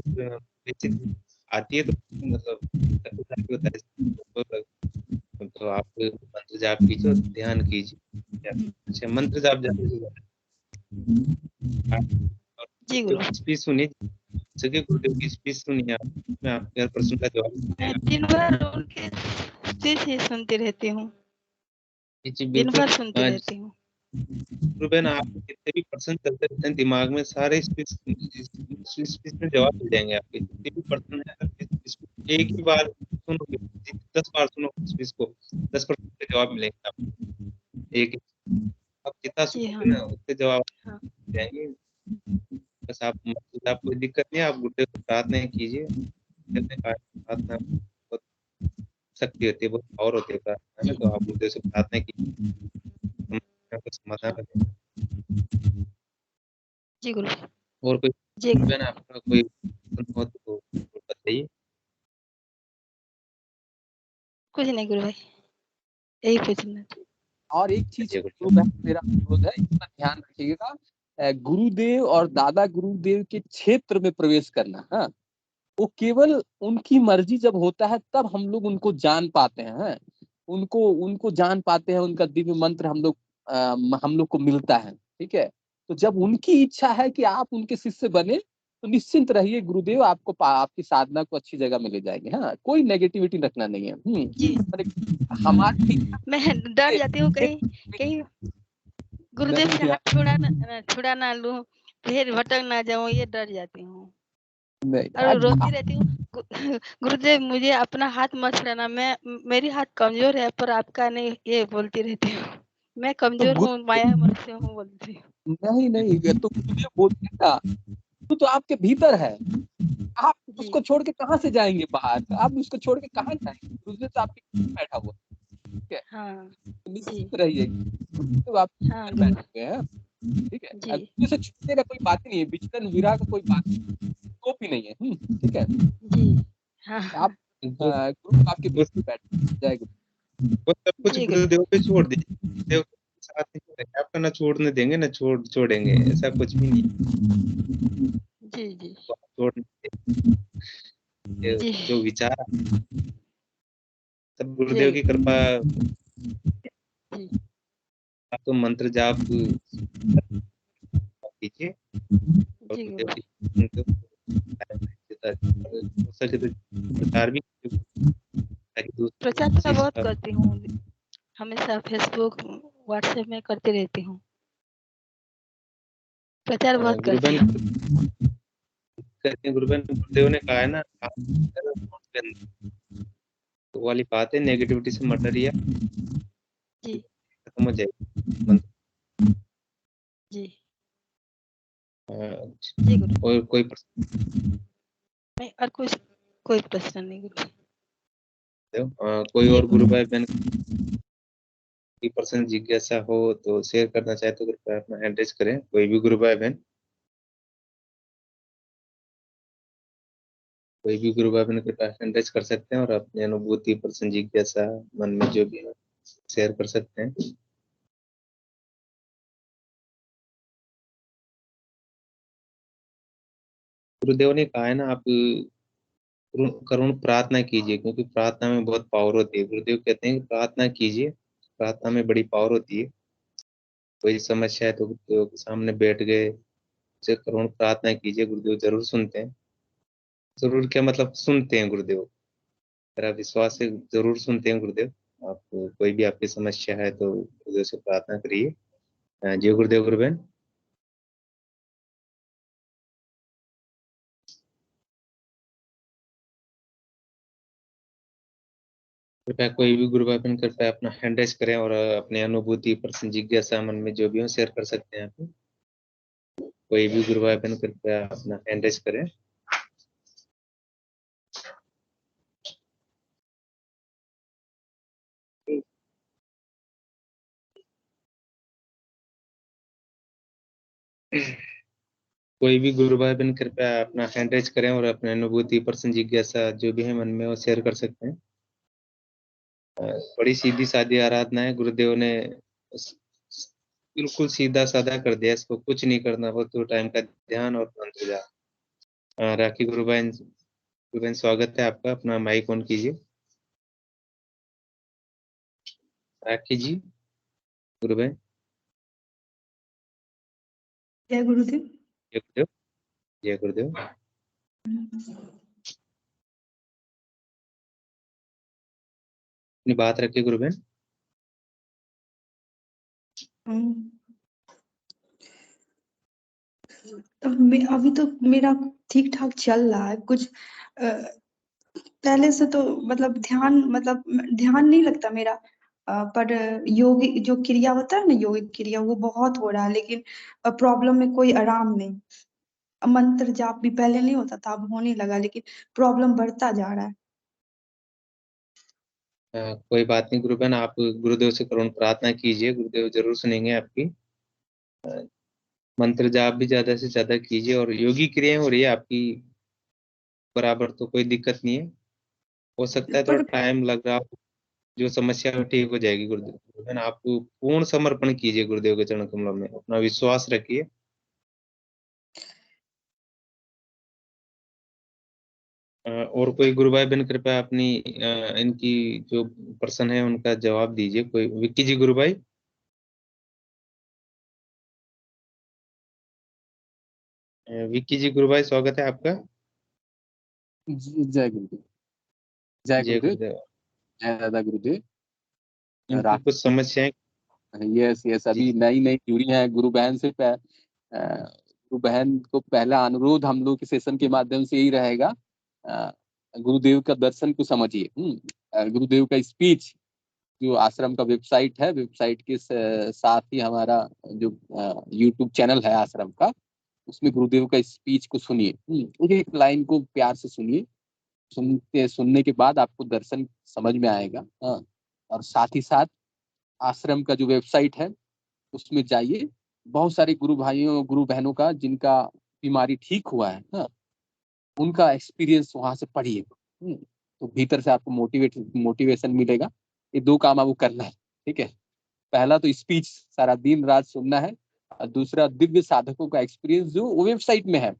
D: आती है तो मतलब तो आप मंत्र जाप कीजिए और ध्यान कीजिए। अच्छा, मंत्र जाप ज्यादा से ज्यादा
F: जी गुरु।
D: स्पीच सुनिए, सके गुरुदेव की स्पीच सुनिए आप, मैं आपके हर प्रश्न का जवाब
F: मैं दिन भर उनकी स्पीच ही सुनती रहती हूँ, दिन भर सुनती रहती हूँ।
D: गुरुबेन आप जितने भी प्रश्न चलते रहते हैं दिमाग में, सारे स्पीच में जवाब मिल जाएंगे आपके। जितने भी प्रश्न है एक ही बार सुनोगे, 10 बार सुनोगे स्पीच को, 10% के जवाब मिलेंगे आपको। एक आप जितना सुनोगे ना उतने जवाब जाएंगे। बस आप कोई दिक्कत नहीं है, आप गुरुदेव से प्रार्थना कीजिए। प्रार्थना बहुत शक्ति होती है, बहुत पावर होती है प्रार्थना में। तो आप गुरुदेव से प्रार्थना कीजिए, समाधान
F: जी गुरु।
D: और कोई
F: जी
D: आपका कोई हो तो बताइए।
F: कुछ नहीं गुरु भाई, यही पूछना था।
E: और एक चीज मेरा अनुरोध है, इसका ध्यान रखिएगा, गुरुदेव और दादा गुरुदेव के क्षेत्र में प्रवेश करना। हाँ, वो केवल उनकी मर्जी जब होता है तब हम लोग उनको जान पाते हैं, उनको जान पाते हैं, उनका दिव्य मंत्र हम लोग को मिलता है, ठीक है। तो जब उनकी इच्छा है कि आप उनके शिष्य बने तो निश्चिंत रहिए, गुरुदेव आपकी साधना को अच्छी जगह में ले जाएंगे। हाँ, कोई नेगेटिविटी रखना नहीं है।
F: जी
E: हमारी
F: मैं डर जाती हूँ कहीं गुरुदेव से हाथ छुड़ा ना लूं, फिर भटक ना जाऊं, ये डर जाती हूँ और रोती रहती हूँ। गुरुदेव मुझे अपना हाथ मत छुड़ाना, मेरी हाथ कमजोर है पर आपका नहीं, ये बोलती रहती हूँ। मैं कमजोर हूँ, माया मनुष्य हूँ बोलती हूँ।
E: नहीं, ये तो गुरुदेव बोलते था, तो आपके भीतर है, आप उसको छोड़ के कहाँ से जाएंगे बाहर, आप उसको छोड़ के कहाँ जाएंगे, गुरुदेव तो आपके बैठा हुआ, ठीक है।
F: हाँ,
E: निश्चित रहिए, तो आप बैठे हुए हैं, ठीक है। जैसे छूटने का कोई बात नहीं है, विचलन विराग का कोई बात स्कोप ही नहीं है, ठीक है।
F: जी हाँ,
E: आप गुरु आपके बीच बैठे, जय गुरु।
D: वो सब कुछ गुरुदेव पे छोड़ दीजिए, गुरुदेव साथ ही रहेंगे आपका, ना छोड़ने देंगे ना छोड़ेंगे, ऐसा कुछ भी नहीं।
F: जी
D: छोड़ने देंगे। जो विचार सब गुरुदेव की कृपा। आप तो मंत्र जाप कीजिए और गुरुदेव की प्रचार भी,
F: प्रचार तो बहुत करती हूँ, हमेशा फेसबुक व्हाट्सएप में करती रहती हूँ, प्रचार बहुत करती हूँ।
D: गुरुदेव ने कहा है ना, तो वाली बात है, नेगेटिविटी से मत डरिए, खत्म हो जाएगी।
F: जी
D: और कोई प्रश्न
F: नहीं, और कोई प्रश्न नहीं गुरु।
D: कोई और गुरु भाई बहन की पर्सनल जिज्ञासा हो तो शेयर करना चाहे तो कृपया अपना एड्रेस करें, कोई भी गुरु भाई बहन। कोई भी गुरु भाई अपने कृपा हैंड रेज कर सकते हैं और अपनी अनुभूति प्रसन्न जिज्ञासा मन में जो भी है शेयर कर सकते हैं। गुरुदेव ने कहा है ना, आप करुण प्रार्थना कीजिए, क्योंकि प्रार्थना में बहुत पावर होती है। गुरुदेव कहते हैं कि प्रार्थना कीजिए, प्रार्थना में बड़ी पावर होती है। कोई समस्या है तो गुरुदेव के सामने बैठ गए, उसे करुण प्रार्थना कीजिए, गुरुदेव जरूर सुनते हैं। जरूर क्या मतलब, सुनते हैं गुरुदेव, मेरा विश्वास है जरूर सुनते हैं गुरुदेव। आप कोई भी आपकी समस्या है तो गुरुदेव से प्रार्थना करिए। जय गुरुदेव गुरुबहन। कृपया कोई भी गुरु भाई बहन कृपया अपना हैंड रेज करें और अपनी अनुभूति प्रश्न जिज्ञासा मन में जो भी हो शेयर कर सकते हैं आप। कोई भी गुरु भाई बहन कृपया अपना हैंड रेज करें। कोई भी गुरु भाई बहन कृपया अपना हैंड रेज करें और अपने अनुभूति प्रश्न जिज्ञासा जो भी है मन में वो शेयर कर सकते हैं। बड़ी सीधी सादी आराधना है, गुरुदेव ने बिल्कुल सीधा साधा कर दिया, इसको कुछ नहीं करना, वो तो टाइम का ध्यान और मंत्र जाप। राखी गुरु बहन स्वागत है आपका, अपना माइक ऑन कीजिए। राखी जी गुरु बहन।
H: जय गुरुदेव।
D: जय गुरुदेव। जय गुरुदेव। अपनी बात रखिए गुरु बहन।
H: अभी तो मेरा ठीक ठाक चल रहा है, कुछ पहले से तो मतलब ध्यान नहीं लगता मेरा, पर योगिक जो क्रिया होता है ना, योगिक क्रिया वो बहुत हो रहा है, लेकिन प्रॉब्लम में कोई आराम नहीं। मंत्र जाप भी पहले नहीं होता था, अब होने लगा, लेकिन प्रॉब्लम बढ़ता जा रहा है।
D: कोई बात नहीं गुरु बहन, आप गुरुदेव से करुण प्रार्थना कीजिए, गुरुदेव जरूर सुनेंगे आपकी। मंत्र जाप भी ज्यादा से ज्यादा कीजिए और योगी क्रियाएं हो रही है आपकी बराबर, तो कोई दिक्कत नहीं है। हो सकता है थोड़ा
H: पर
D: टाइम लग रहा हो, जो समस्या है वो ठीक हो जाएगी। गुरुदेव बहन आप पूर्ण समर्पण कीजिए गुरुदेव के चरण कमलों में, अपना विश्वास रखिए। और कोई गुरु भाई बहन कृपया अपनी इनकी जो प्रश्न है उनका जवाब दीजिए। कोई विक्की जी गुरु भाई। विक्की जी गुरु भाई स्वागत है आपका।
E: जय गुरुदेव। जय
D: जय
E: गुरुदेव।
D: गुरुदेव।
E: जय दादा गुरुदेव।
D: इनकी कुछ समस्याएं।
E: यस यस,
D: जी
E: अभी नई नई जुड़ी हैं गुरु बहन से। गुरु बहन को पहला अनुरोध हम लोग के सेशन के माध्यम से यही रहेगा, अ, गुरुदेव का दर्शन को समझिए। गुरुदेव का स्पीच जो आश्रम का वेबसाइट है, वेबसाइट के साथ ही हमारा जो यूट्यूब चैनल है आश्रम का, उसमें गुरुदेव का स्पीच को सुनिए। एक एक लाइन को प्यार से सुनिए। सुनने के बाद आपको दर्शन समझ में आएगा। हाँ, और साथ ही साथ आश्रम का जो वेबसाइट है उसमें जाइए। बहुत सारे गुरु भाइयों गुरु बहनों का जिनका बीमारी ठीक हुआ है, हाँ, उनका एक्सपीरियंस वहां से पढ़िए। तो भीतर से आपको मोटिवेशन मिलेगा। ये दो काम आपको करना है, ठीक है। पहला तो स्पीच सारा दिन रात सुनना है, और दूसरा दिव्य साधकों का एक्सपीरियंस जो वेबसाइट में है।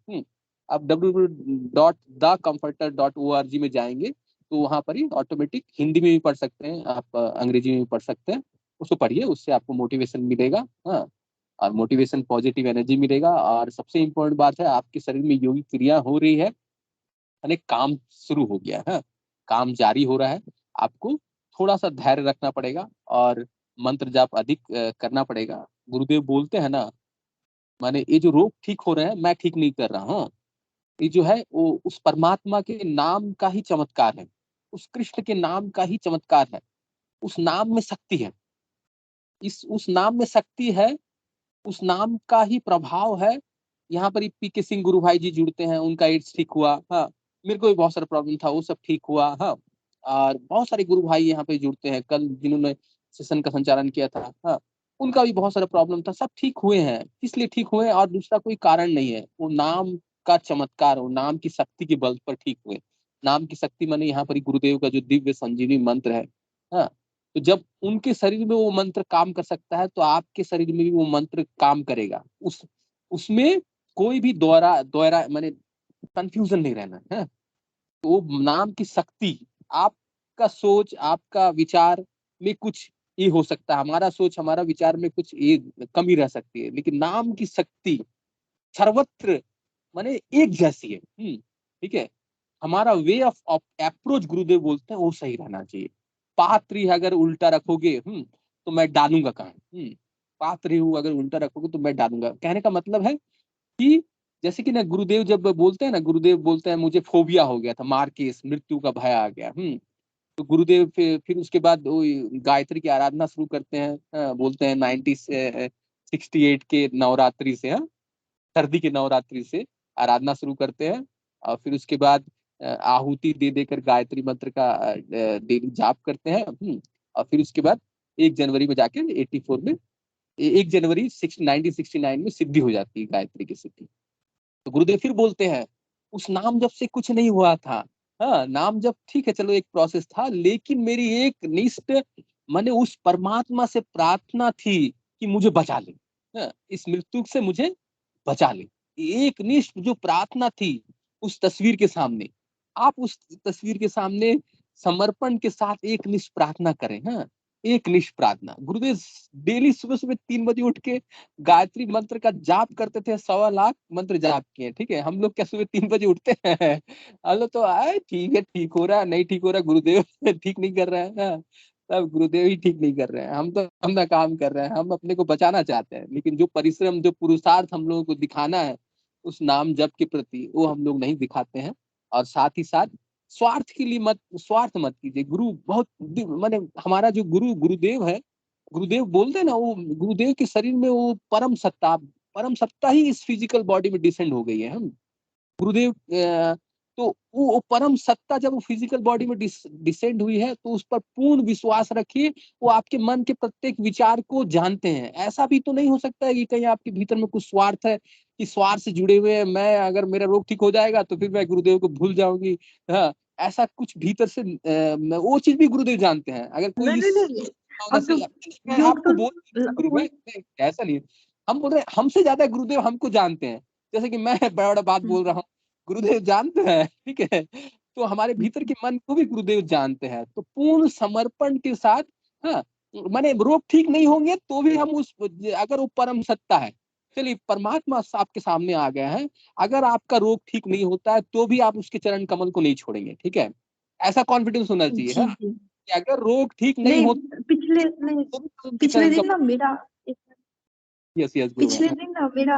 E: आप www.thecomforter.org में जाएंगे तो वहां पर ही ऑटोमेटिक हिंदी में भी पढ़ सकते हैं, आप अंग्रेजी में भी पढ़ सकते हैं। उसको पढ़िए, उससे आपको मोटिवेशन मिलेगा। हाँ, और मोटिवेशन पॉजिटिव एनर्जी मिलेगा। और सबसे इम्पोर्टेंट बात है, आपके शरीर में योगिक क्रिया हो रही है, यानी काम शुरू हो गया है, काम जारी हो रहा है। आपको थोड़ा सा धैर्य रखना पड़ेगा और मंत्र जाप अधिक करना पड़ेगा। गुरुदेव बोलते हैं ना, माने ये जो रोग ठीक हो रहे हैं मैं ठीक नहीं कर रहा हूँ, ये जो है वो उस परमात्मा के नाम का ही चमत्कार है, उस कृष्ण के नाम का ही चमत्कार है। उस नाम में शक्ति है, उस नाम में शक्ति है, उस नाम का ही प्रभाव है। यहाँ पर पीके सिंह गुरु भाई जी जुड़ते हैं, उनका एड्स ठीक हुआ। हाँ, मेरे को भी बहुत सारा प्रॉब्लम था, वो सब ठीक हुआ। हाँ, और बहुत सारे गुरु भाई यहाँ पे जुड़ते हैं, कल जिन्होंने सेशन का संचालन किया था, हाँ, उनका भी बहुत सारा प्रॉब्लम था, सब ठीक हुए हैं। इसलिए ठीक हुए और दूसरा कोई कारण नहीं है, वो नाम का चमत्कार, वो नाम की शक्ति के बल पर ठीक हुए। नाम की शक्ति माने यहाँ पर गुरुदेव का जो दिव्य संजीवनी मंत्र है। हाँ, तो जब उनके शरीर में वो मंत्र काम कर सकता है तो आपके शरीर में भी वो मंत्र काम करेगा। उसमें कोई भी द्वारा माने कंफ्यूजन नहीं रहना है। तो वो नाम की शक्ति, आपका सोच आपका विचार में कुछ ये हो सकता है, हमारा सोच हमारा विचार में कुछ ये कमी रह सकती है, लेकिन नाम की शक्ति सर्वत्र माने एक जैसी है। ठीक है, हमारा वे ऑफ अप्रोच गुरुदेव बोलते हैं वो सही रहना चाहिए। पात्री अगर उल्टा रखोगे तो मैं डालूंगा कहाँ। पात्री हूँ अगर उल्टा रखोगे तो मैं डालूंगा, कहने का मतलब है कि जैसे कि ना गुरुदेव जब बोलते हैं ना, गुरुदेव बोलते हैं मुझे फोबिया हो गया था, मार के मृत्यु का भय आ गया। तो गुरुदेव फिर उसके बाद वो गायत्री की आराधना शुरू करते हैं। बोलते हैं 1968 के नवरात्रि से, सर्दी के नवरात्रि से आराधना शुरू करते हैं। और फिर उसके बाद आहुति दे देकर गायत्री मंत्र का डेली जाप करते हैं। और फिर उसके बाद 1 जनवरी में जाके 84 में 1 जनवरी 1969 में सिद्धि हो जाती है, गायत्री की सिद्धि। तो गुरुदेव फिर बोलते हैं उस नाम जप से कुछ नहीं हुआ था। हाँ, नाम जप ठीक है, चलो एक प्रोसेस था, लेकिन मेरी एक निष्ठ मैंने उस परमात्मा से प्रार्थना थी कि मुझे बचा ले, इस मृत्यु से मुझे बचा ले। एक निष्ठ जो प्रार्थना थी उस तस्वीर के सामने, आप उस तस्वीर के सामने समर्पण के साथ एक निष्ठ प्रार्थना करें। हाँ, एक निष्ठ प्रार्थना। गुरुदेव डेली सुबह सुबह 3 बजे उठ के गायत्री मंत्र का जाप करते थे, 1.25 लाख मंत्र जाप किए। ठीक है, हम लोग क्या सुबह 3 बजे उठते हैं? हम लोग तो आए ठीक है, ठीक हो रहा नहीं ठीक हो रहा, गुरुदेव ठीक नहीं कर रहे हैं। हाँ, तब गुरुदेव ही ठीक नहीं कर रहे हैं, हम तो अपना काम कर रहे हैं, हम अपने को बचाना चाहते हैं, लेकिन जो परिश्रम जो पुरुषार्थ हम लोगों को दिखाना है उस नाम जप के प्रति वो हम लोग नहीं दिखाते हैं। और साथ ही साथ स्वार्थ के लिए स्वार्थ मत कीजिए। गुरु बहुत माने हमारा जो गुरुदेव है, गुरुदेव बोलते हैं ना, वो गुरुदेव के शरीर में वो परम सत्ता ही इस फिजिकल बॉडी में डिसेंड हो गई है। हम गुरुदेव तो वो परम सत्ता जब वो फिजिकल बॉडी में डिसेंड हुई है तो उस पर पूर्ण विश्वास रखिए। वो आपके मन के प्रत्येक विचार को जानते हैं। ऐसा भी तो नहीं हो सकता है कि कहीं आपके भीतर में कुछ स्वार्थ है, कि स्वार्थ से जुड़े हुए हैं, मैं अगर मेरा रोग ठीक हो जाएगा तो फिर मैं गुरुदेव को भूल जाऊंगी। हाँ, ऐसा कुछ भीतर से वो चीज भी गुरुदेव जानते हैं। अगर कोई
H: नहीं नहीं नहीं, अब तो
E: मैं
H: योग
E: आपको
H: तो
E: बोल गुरु ऐसा नहीं, हम बोल रहे हैं हमसे ज्यादा गुरुदेव हमको जानते हैं। जैसे कि मैं बड़ा बड़ा बात बोल रहा हूँ, गुरुदेव जानते हैं। ठीक है, तो हमारे भीतर के मन को भी गुरुदेव जानते हैं। तो पूर्ण समर्पण के साथ, हाँ, माने रोग ठीक नहीं होंगे तो भी हम उस, अगर वो परम सत्ता है, चलिए परमात्मा आपके सामने आ गया है, अगर आपका रोग ठीक नहीं होता है तो भी आप उसके चरण कमल को नहीं छोड़ेंगे। ठीक है, ऐसा कॉन्फिडेंस होना चाहिए।
H: जी
E: हाँ,
H: जी
E: कि अगर रोग ठीक नहीं
H: नहीं,
E: होता
H: पिछले नहीं
E: तो भी आप उनके
H: पिछले
E: चरण
H: दिन
E: कमल।
H: ना मेरा
E: यस यस गुरु
H: पिछले
E: भाई।
H: दिन ना मेरा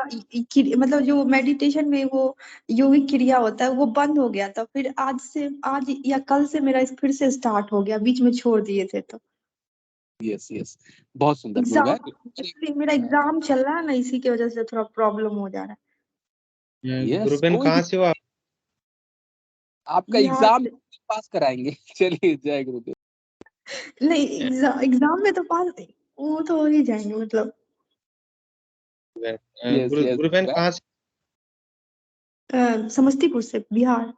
H: मतलब जो मेडिटेशन में वो योगिक क्रिया होता है वो बंद हो गया था। फिर आज या कल से मेरा फिर से स्टार्ट हो गया, बीच में छोड़ दिए थे तो।
E: यस यस, बहुत सुंदर गुरु
H: एग्जाम,
E: भाई।
H: एक्चुअली मेरा एग्जाम चल रहा है ना, इसी की वजह से थोड़ा प्रॉब्लम हो जा रहा
E: यस,
D: गुरुबेन
E: कोई
D: कहाँ
E: भी
D: से हो आप?
H: है।
E: आपका
H: बिहार
E: एग्जाम
H: से।
E: पास कराएंगे। चलिए, जय गुरुदेव।
H: नहीं, एग्जाम में तो पास नहीं, वो तो हो ही जाएंगे मतलब।
E: यस यस
D: गुरुबेन कहाँ से?
H: समस्तीपुर से, बिहार।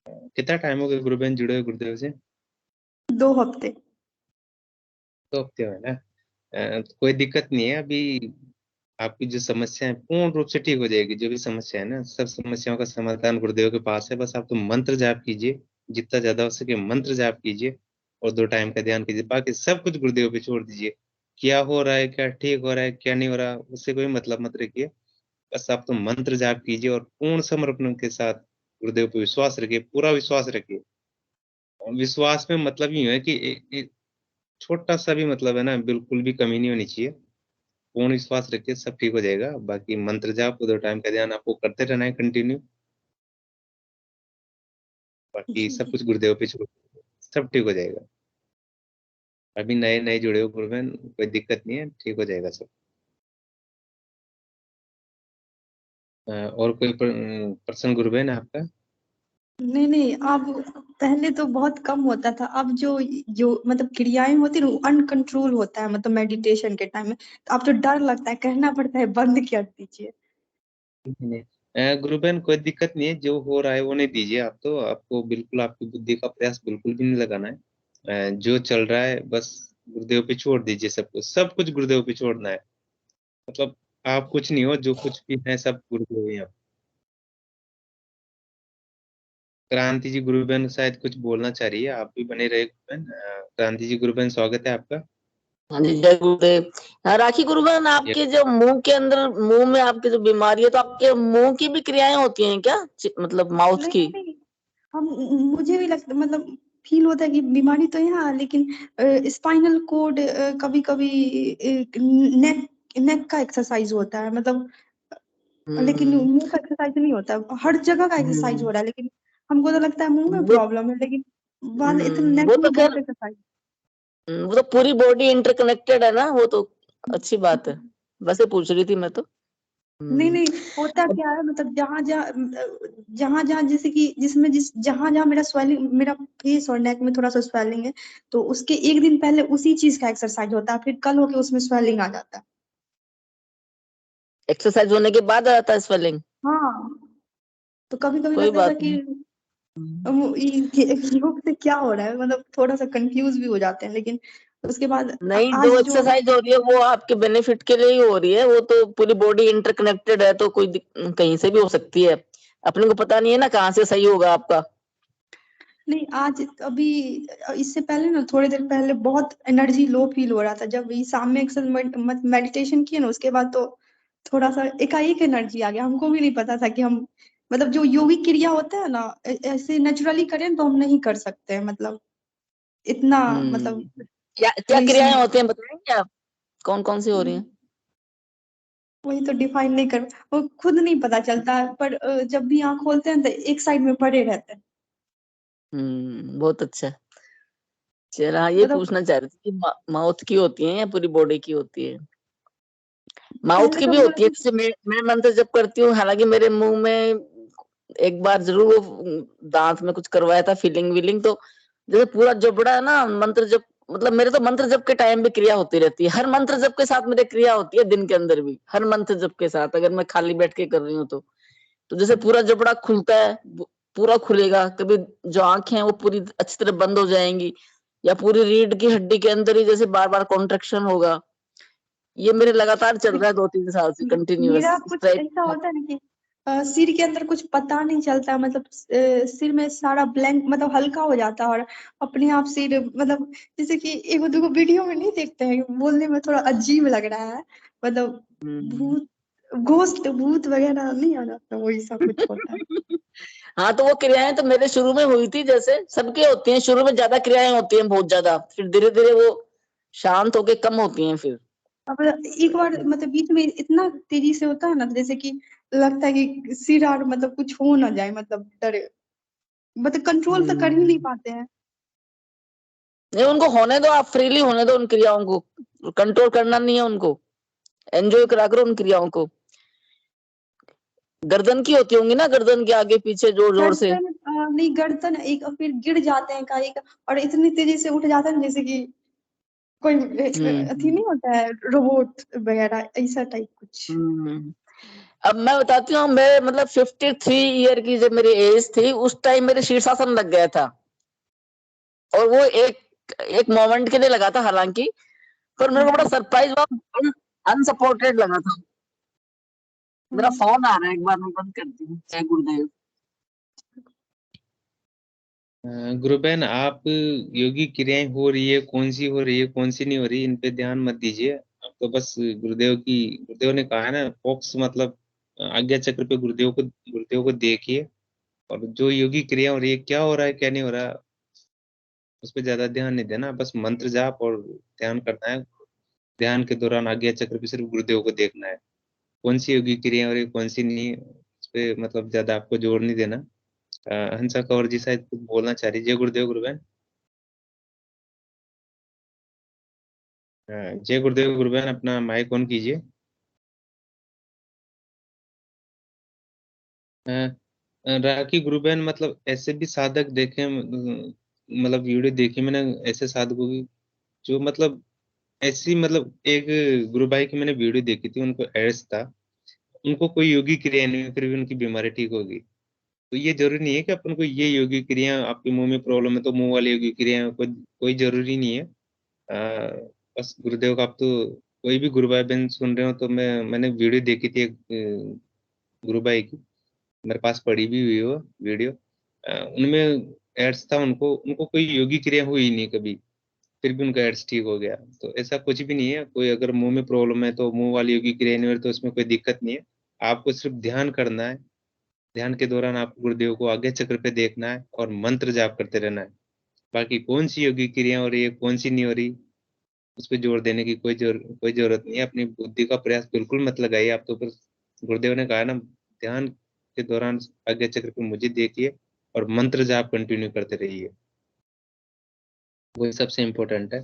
D: कितना टाइम हो गया गुरुबेन जुड़े हुए गुरुदेव से?
H: 2 हफ्ते।
D: 2 हफ्ते हुए ना। तो कोई दिक्कत नहीं है अभी। आपकी जो समस्या है पूर्ण रूप से ठीक हो जाएगी। जो भी समस्या है ना, सब समस्याओं का समाधान गुरुदेव के पास है। बस आप तो मंत्र जाप कीजिए, जितना ज्यादा हो सके मंत्र जाप कीजिए, और 2 टाइम का ध्यान कीजिए। बाकी सब कुछ गुरुदेव पे छोड़ दीजिए। क्या हो रहा है, क्या ठीक हो रहा है, क्या नहीं हो रहा, उससे कोई मतलब मत रखिए। बस आप तो मंत्र जाप कीजिए और पूर्ण समर्पण के साथ गुरुदेव पे विश्वास रखिए, पूरा विश्वास रखिए। और विश्वास में मतलब ये है कि एक छोटा सा भी मतलब है ना, बिल्कुल भी कमी नहीं होनी चाहिए। पूर्ण विश्वास रखिए, सब ठीक हो जाएगा। बाकी मंत्र जाप 2 टाइम का ध्यान आपको करते रहना है कंटिन्यू। बाकी
H: जी
D: सब
H: जी।
D: कुछ गुरुदेव पे छोड़, सब ठीक हो जाएगा। अभी नए नए जुड़े हो गुरुबेन, कोई दिक्कत नहीं है, ठीक हो जाएगा सब। और कोई प्रश्न गुरुबेन आपका?
H: नहीं नहीं, अब पहले तो बहुत कम होता था, अब जो जो मतलब क्रियाएं होती है ना, अनकंट्रोल होता है मतलब मेडिटेशन के टाइम में। तो अब तो डर लगता है, कहना पड़ता है बंद कर दीजिए।
D: नहीं, गुरु बहन कोई दिक्कत नहीं है, जो हो रहा है वो नहीं दीजिए आप, तो आपको बिल्कुल आपकी बुद्धि का प्रयास बिल्कुल भी नहीं लगाना है। जो चल रहा है बस गुरुदेव पे छोड़ दीजिए, सब कुछ गुरुदेव पे छोड़ना है। मतलब आप कुछ नहीं हो, जो कुछ भी है सब गुरुदेव ही हैं। क्रांति जी गुरु बहन शायद कुछ बोलना चाह रही है, आप भी बने रहे गुरु बहन। क्रांति जी गुरु बहन स्वागत है आपका।
I: हाँ जी, जय गुरुदेव। हाँ, राखी गुरुबहन, आपके जो मुंह के अंदर, मुंह में आपकी जो बीमारी है, तो आपके मुंह की भी क्रियाएं होती हैं क्या, मतलब माउथ की?
H: नहीं, हम मुझे भी लगता, मतलब फील होता है कि बीमारी तो यहाँ है, लेकिन स्पाइनल कोड कभी कभी नेक नेक का एक्सरसाइज होता है, मतलब लेकिन
I: हम्म
H: मुंह का एक्सरसाइज नहीं होता। हर जगह का एक्सरसाइज
I: हम्म,
H: हो रहा है, लेकिन हमको तो लगता है मुंह में
I: वो
H: प्रॉब्लम है, लेकिन वाल इतना नेक
I: वो तो
H: में
I: खैर,
H: बहुत एक्सरसाइज।
I: वो तो पूरी बॉडी इंटरकनेक्टेड है ना, वो तो अच्छी बात है। वैसे पूछ रही थी मैं तो।
H: नहीं
I: हम्म
H: नहीं, होता क्या है, मतलब जहाँ जहाँ जैसे कि जिसमें जहाँ जहाँ मेरा स्वेलिंग, मेरा फेस और नेक में थोड़ा सा स्वेलिंग है, तो उसके एक दिन पहले उसी चीज का एक्सरसाइज होता है, फिर कल होके उसमें स्वेलिंग आ जाता है।
I: एक्सरसाइज होने के बाद आ जाता है स्वेलिंग?
H: हाँ, तो कभी कभी
I: कोई
H: लगता था
I: बात
H: कि
I: नहीं।
H: योग से क्या हो रहा है, मतलब थोड़ा सा कंफ्यूज भी हो जाते हैं, लेकिन उसके बाद
I: नहीं, जो
H: आज जो
I: एक्सरसाइज हो रही है वो आपके बेनिफिट के लिए ही हो रही है, वो तो पूरी बॉडी इंटरकनेक्टेड है, तो कोई कहीं से भी हो सकती है। अपने को पता नहीं है ना कहाँ से सही होगा आपका।
H: नहीं, आज अभी इससे पहले ना, थोड़ी देर पहले बहुत एनर्जी लो फील हो रहा था, जब ये शाम में अक्सर मेडिटेशन किए ना, उसके बाद तो थोड़ा सा एकाएक एनर्जी आ गया। हमको भी नहीं पता था कि हम, मतलब जो योगिक क्रिया होता है ना, ऐसे नेचुरली करें तो हम नहीं कर सकते हैं, मतलब इतना, मतलब
I: क्या क्या
H: वही
I: क्रियाएं
H: समझ,
I: होती हैं, बताएंगे आप? कौन कौन सी हो रही हैं?
H: वही तो डिफाइन नहीं कर, वो खुद नहीं पता चलता है, पर जब भी आँख खोलते हैं तो एक साइड में पड़े रहते हैं,
I: बहुत अच्छा। चलो, हाँ, ये
H: मतलब
I: पूछना चाह रही थी कि माउथ की होती है या पूरी बॉडी की होती है? माउथ
H: पहले
I: की
H: तो
I: भी
H: हमको
I: होती है,
H: लगा।
I: जैसे मैं मंत्र जप करती हूँ, हालांकि मेरे मुंह में एक बार जरूर वो दांत में कुछ करवाया था, फीलिंग वीलिंग, तो जैसे पूरा जबड़ा है ना मंत्र जप, मतलब मेरे तो मंत्र जप के टाइम भी क्रिया होती रहती है, हर मंत्र जप के साथ मेरे क्रिया होती है, दिन के अंदर भी हर मंत्र जप के साथ, अगर मैं खाली बैठ के कर रही हूँ तो जैसे पूरा जबड़ा खुलता है, पूरा खुलेगा, कभी जो आंखें हैं वो पूरी अच्छी तरह बंद हो जाएंगी, या पूरी रीढ़ की हड्डी के अंदर ही जैसे बार बार कॉन्ट्रेक्शन होगा। ये मेरे लगातार चल रहा है 2-3 साल से कंटिन्यूअस
H: मेरा
I: इस
H: कुछ
I: टाइप।
H: ऐसा होता है ना कि सिर के अंदर कुछ पता नहीं चलता, मतलब सिर में सारा ब्लैंक, मतलब हल्का हो जाता है, और अपने आप सिर, मतलब जैसे कि एक दो वीडियो में नहीं देखते हैं, बोलने में थोड़ा अजीब लग रहा है, मतलब
I: हम्म।
H: भूत, घोस्ट भूत वगैरह नहीं आ जाता, वही सब कुछ होता है।
I: हाँ, तो वो क्रियाएं तो मेरे शुरू में हुई थी, जैसे सबके होती हैं, शुरू में ज्यादा क्रियाएं होती हैं, बहुत ज्यादा, फिर धीरे धीरे वो शांत होके कम होती हैं फिर।
H: अब एक बार, मतलब बीच में इतना तेजी से होता है ना, जैसे कि लगता है कि सिर और, मतलब कुछ हो ना जाए, मतलब डर, मतलब कंट्रोल तो कर ही नहीं
I: हम्म
H: पाते हैं।
I: नहीं, उनको होने दो, आप फ्रीली होने दो उन क्रियाओं को, कंट्रोल करना नहीं है उनको, एंजॉय करा करो उन क्रियाओं को। गर्दन की होती होंगी ना, गर्दन के आगे पीछे जोर जोर से।
H: गर्दन नहीं, गर्दन एक, फिर गिर जाते हैं का एक, और इतनी तेजी से उठ जाते हैं जैसे कि कोई अथी
I: हम्म
H: नहीं होता है, रोबोट वगैरह, ऐसा टाइप कुछ।
I: हम्म अब मैं बताती हूँ, मैं मतलब 53 ईयर की जब मेरी एज थी, उस टाइम मेरे शीर्षासन लग गया था, और वो एक एक मोमेंट के लिए लगा था हालांकि, पर मेरे को बड़ा सरप्राइज हुआ, अनसपोर्टेड लगा था। मेरा
H: हम्म।
I: फोन आ रहा है, एक बार मैं बंद करती हूँ। जय गुरुदेव।
D: गुरु बहन आप, योगी क्रियाएं हो रही है, कौन सी हो रही है कौन सी नहीं हो रही, इन पे ध्यान मत दीजिए। आप तो बस गुरुदेव ने कहा है ना, फोक्स मतलब आज्ञा चक्र पे गुरुदेव को देखिए, और जो योगी क्रिया हो रही है, क्या हो रहा है क्या नहीं हो रहा, उस पर ज्यादा ध्यान नहीं देना, बस मंत्र जाप और ध्यान करना है। ध्यान के दौरान आज्ञा चक्र पे सिर्फ गुरुदेव को देखना है, कौन सी योगी क्रिया हो रही है कौन सी नहीं, उस पे मतलब ज्यादा आपको जोर नहीं देना। हंसा कौर जी शायद कुछ बोलना चाह रही, जय गुरुदेव गुरु बहन। जय गुरुदेव गुरु बहन, अपना माइक ऑन कीजिए। राखी गुरु बहन, मतलब ऐसे भी साधक देखे, मतलब वीडियो देखी मैंने ऐसे साधकों की, जो मतलब ऐसी, मतलब एक गुरु भाई की मैंने वीडियो देखी थी, उनको एड्स था, उनको कोई योगी क्रिया नहीं हुई, फिर भी उनकी बीमारी ठीक होगी। तो ये जरूरी नहीं है कि अपन को ये योगी क्रिया, आपके मुंह में प्रॉब्लम है तो मुंह वाली योगी क्रिया, कोई जरूरी नहीं है। बस गुरुदेव का, आप तो कोई भी गुरु भाई बहन सुन रहे हो तो मैंने वीडियो देखी थी एक गुरु भाई की, मेरे पास पड़ी भी हुई वो वीडियो। उनमें एड्स था, उनको कोई योगी क्रिया हुई नहीं कभी, फिर भी उनका एड्स ठीक हो गया। तो ऐसा कुछ भी नहीं है। कोई अगर मुंह में प्रॉब्लम है तो मुंह वाली योगी क्रिया नहीं हो रही तो उसमें कोई दिक्कत नहीं है। आपको सिर्फ ध्यान करना है। ध्यान के दौरान आपको गुरुदेव को आज्ञा चक्र पे देखना है और मंत्र जाप करते रहना है। बाकी कौन सी योगी क्रिया हो रही है, कौन सी नहीं हो रही, उस पर जोर देने की कोई जरूरत नहीं है। अपनी बुद्धि का प्रयास बिल्कुल मत लगाइए। आप तो बस, गुरुदेव ने कहा ना, ध्यान के दौरान आज्ञा चक्र पे मुझे देखिए और मंत्र जाप कंटिन्यू करते रहिए, वही सबसे इम्पोर्टेंट है।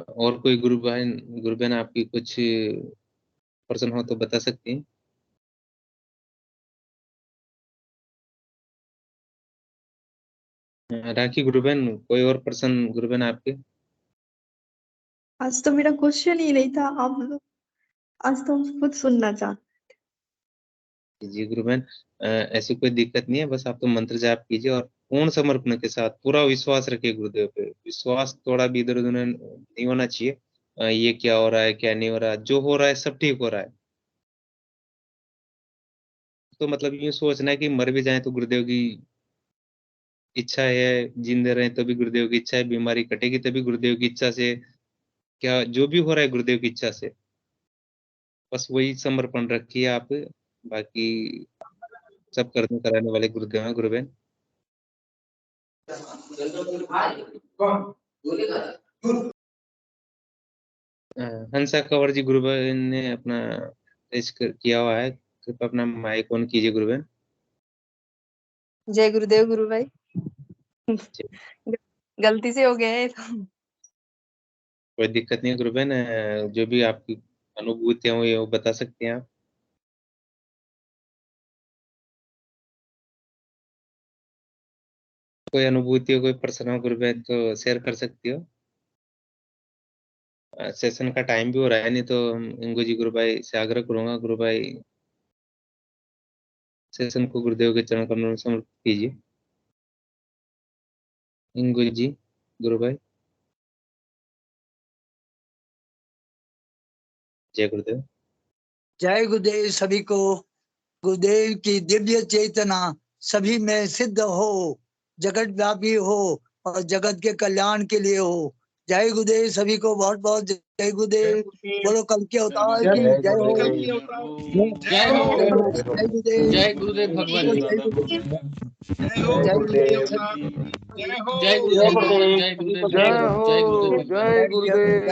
D: और कोई गुरु बहन आपकी कुछ पर्सन हो तो बता सकती हैं। राखी गुरु बहन, कोई और पर्सन गुरु बहन आपके?
H: आज तो मेरा क्वेश्चन ही नहीं था, आप लोग आज तो हम खुद सुनना चाहते।
D: जी गुरु बहन, ऐसी कोई दिक्कत नहीं है। बस आप तो मंत्र जाप कीजिए और पूर्ण समर्पण के साथ पूरा विश्वास रखिए गुरुदेव पे। विश्वास थोड़ा भी इधर उधर नहीं होना चाहिए। ये क्या हो रहा है, क्या नहीं हो रहा है, जो हो रहा है सब ठीक हो रहा है। तो मतलब ये सोचना है कि मर भी जाए तो गुरुदेव की इच्छा है, जिंदे रहे तभी गुरुदेव की इच्छा है, बीमारी कटेगी तभी गुरुदेव की इच्छा से, क्या जो भी हो रहा है गुरुदेव की इच्छा से, बस वही समर्पण रखिए आप। बाकी सब करने कराने वाले गुरुदेव हैं गुरु बहन। हंसा कंवर जी गुरु बहन ने अपना किया हुआ है, कृपया अपना माइक ऑन कीजिए गुरु बहन।
H: जय गुरुदेव गुरु भाई। गलती से हो गया है तो।
D: कोई दिक्कत नहीं है गुरु बहन। जो भी आपकी अनुभूतियां हुई है वो बता सकते हैं आप। कोई अनुभूति हो, कोई प्रश्न हो गुरु बहन तो शेयर कर सकती हो। सेशन का टाइम भी हो रहा है, नहीं तो इंगू जी गुरु भाई से आग्रह करूंगा, गुरु भाई सेशन को गुरुदेव के चरण कमलों में समर्पित कीजिए। इंगू जी गुरु भाई, जय गुरुदेव।
J: जय गुरुदेव सभी को। गुरुदेव की दिव्य चेतना सभी में सिद्ध हो, जगत व्यापी हो और जगत के कल्याण के लिए हो। जय गुरुदेव सभी को, बहुत बहुत जय गुरुदेव। बोलो कल के अवतार की जय हो।
A: जय हो।
J: जय गुरुदेव।
A: जय गुरुदेव भगवान जी।
J: जय गुरुदेव।
K: जय गुरुदेव। जय हो।
A: जय गुरुदेव। जय गुरुदेव। जय गुरुदेव।
J: जय गुरुदेव।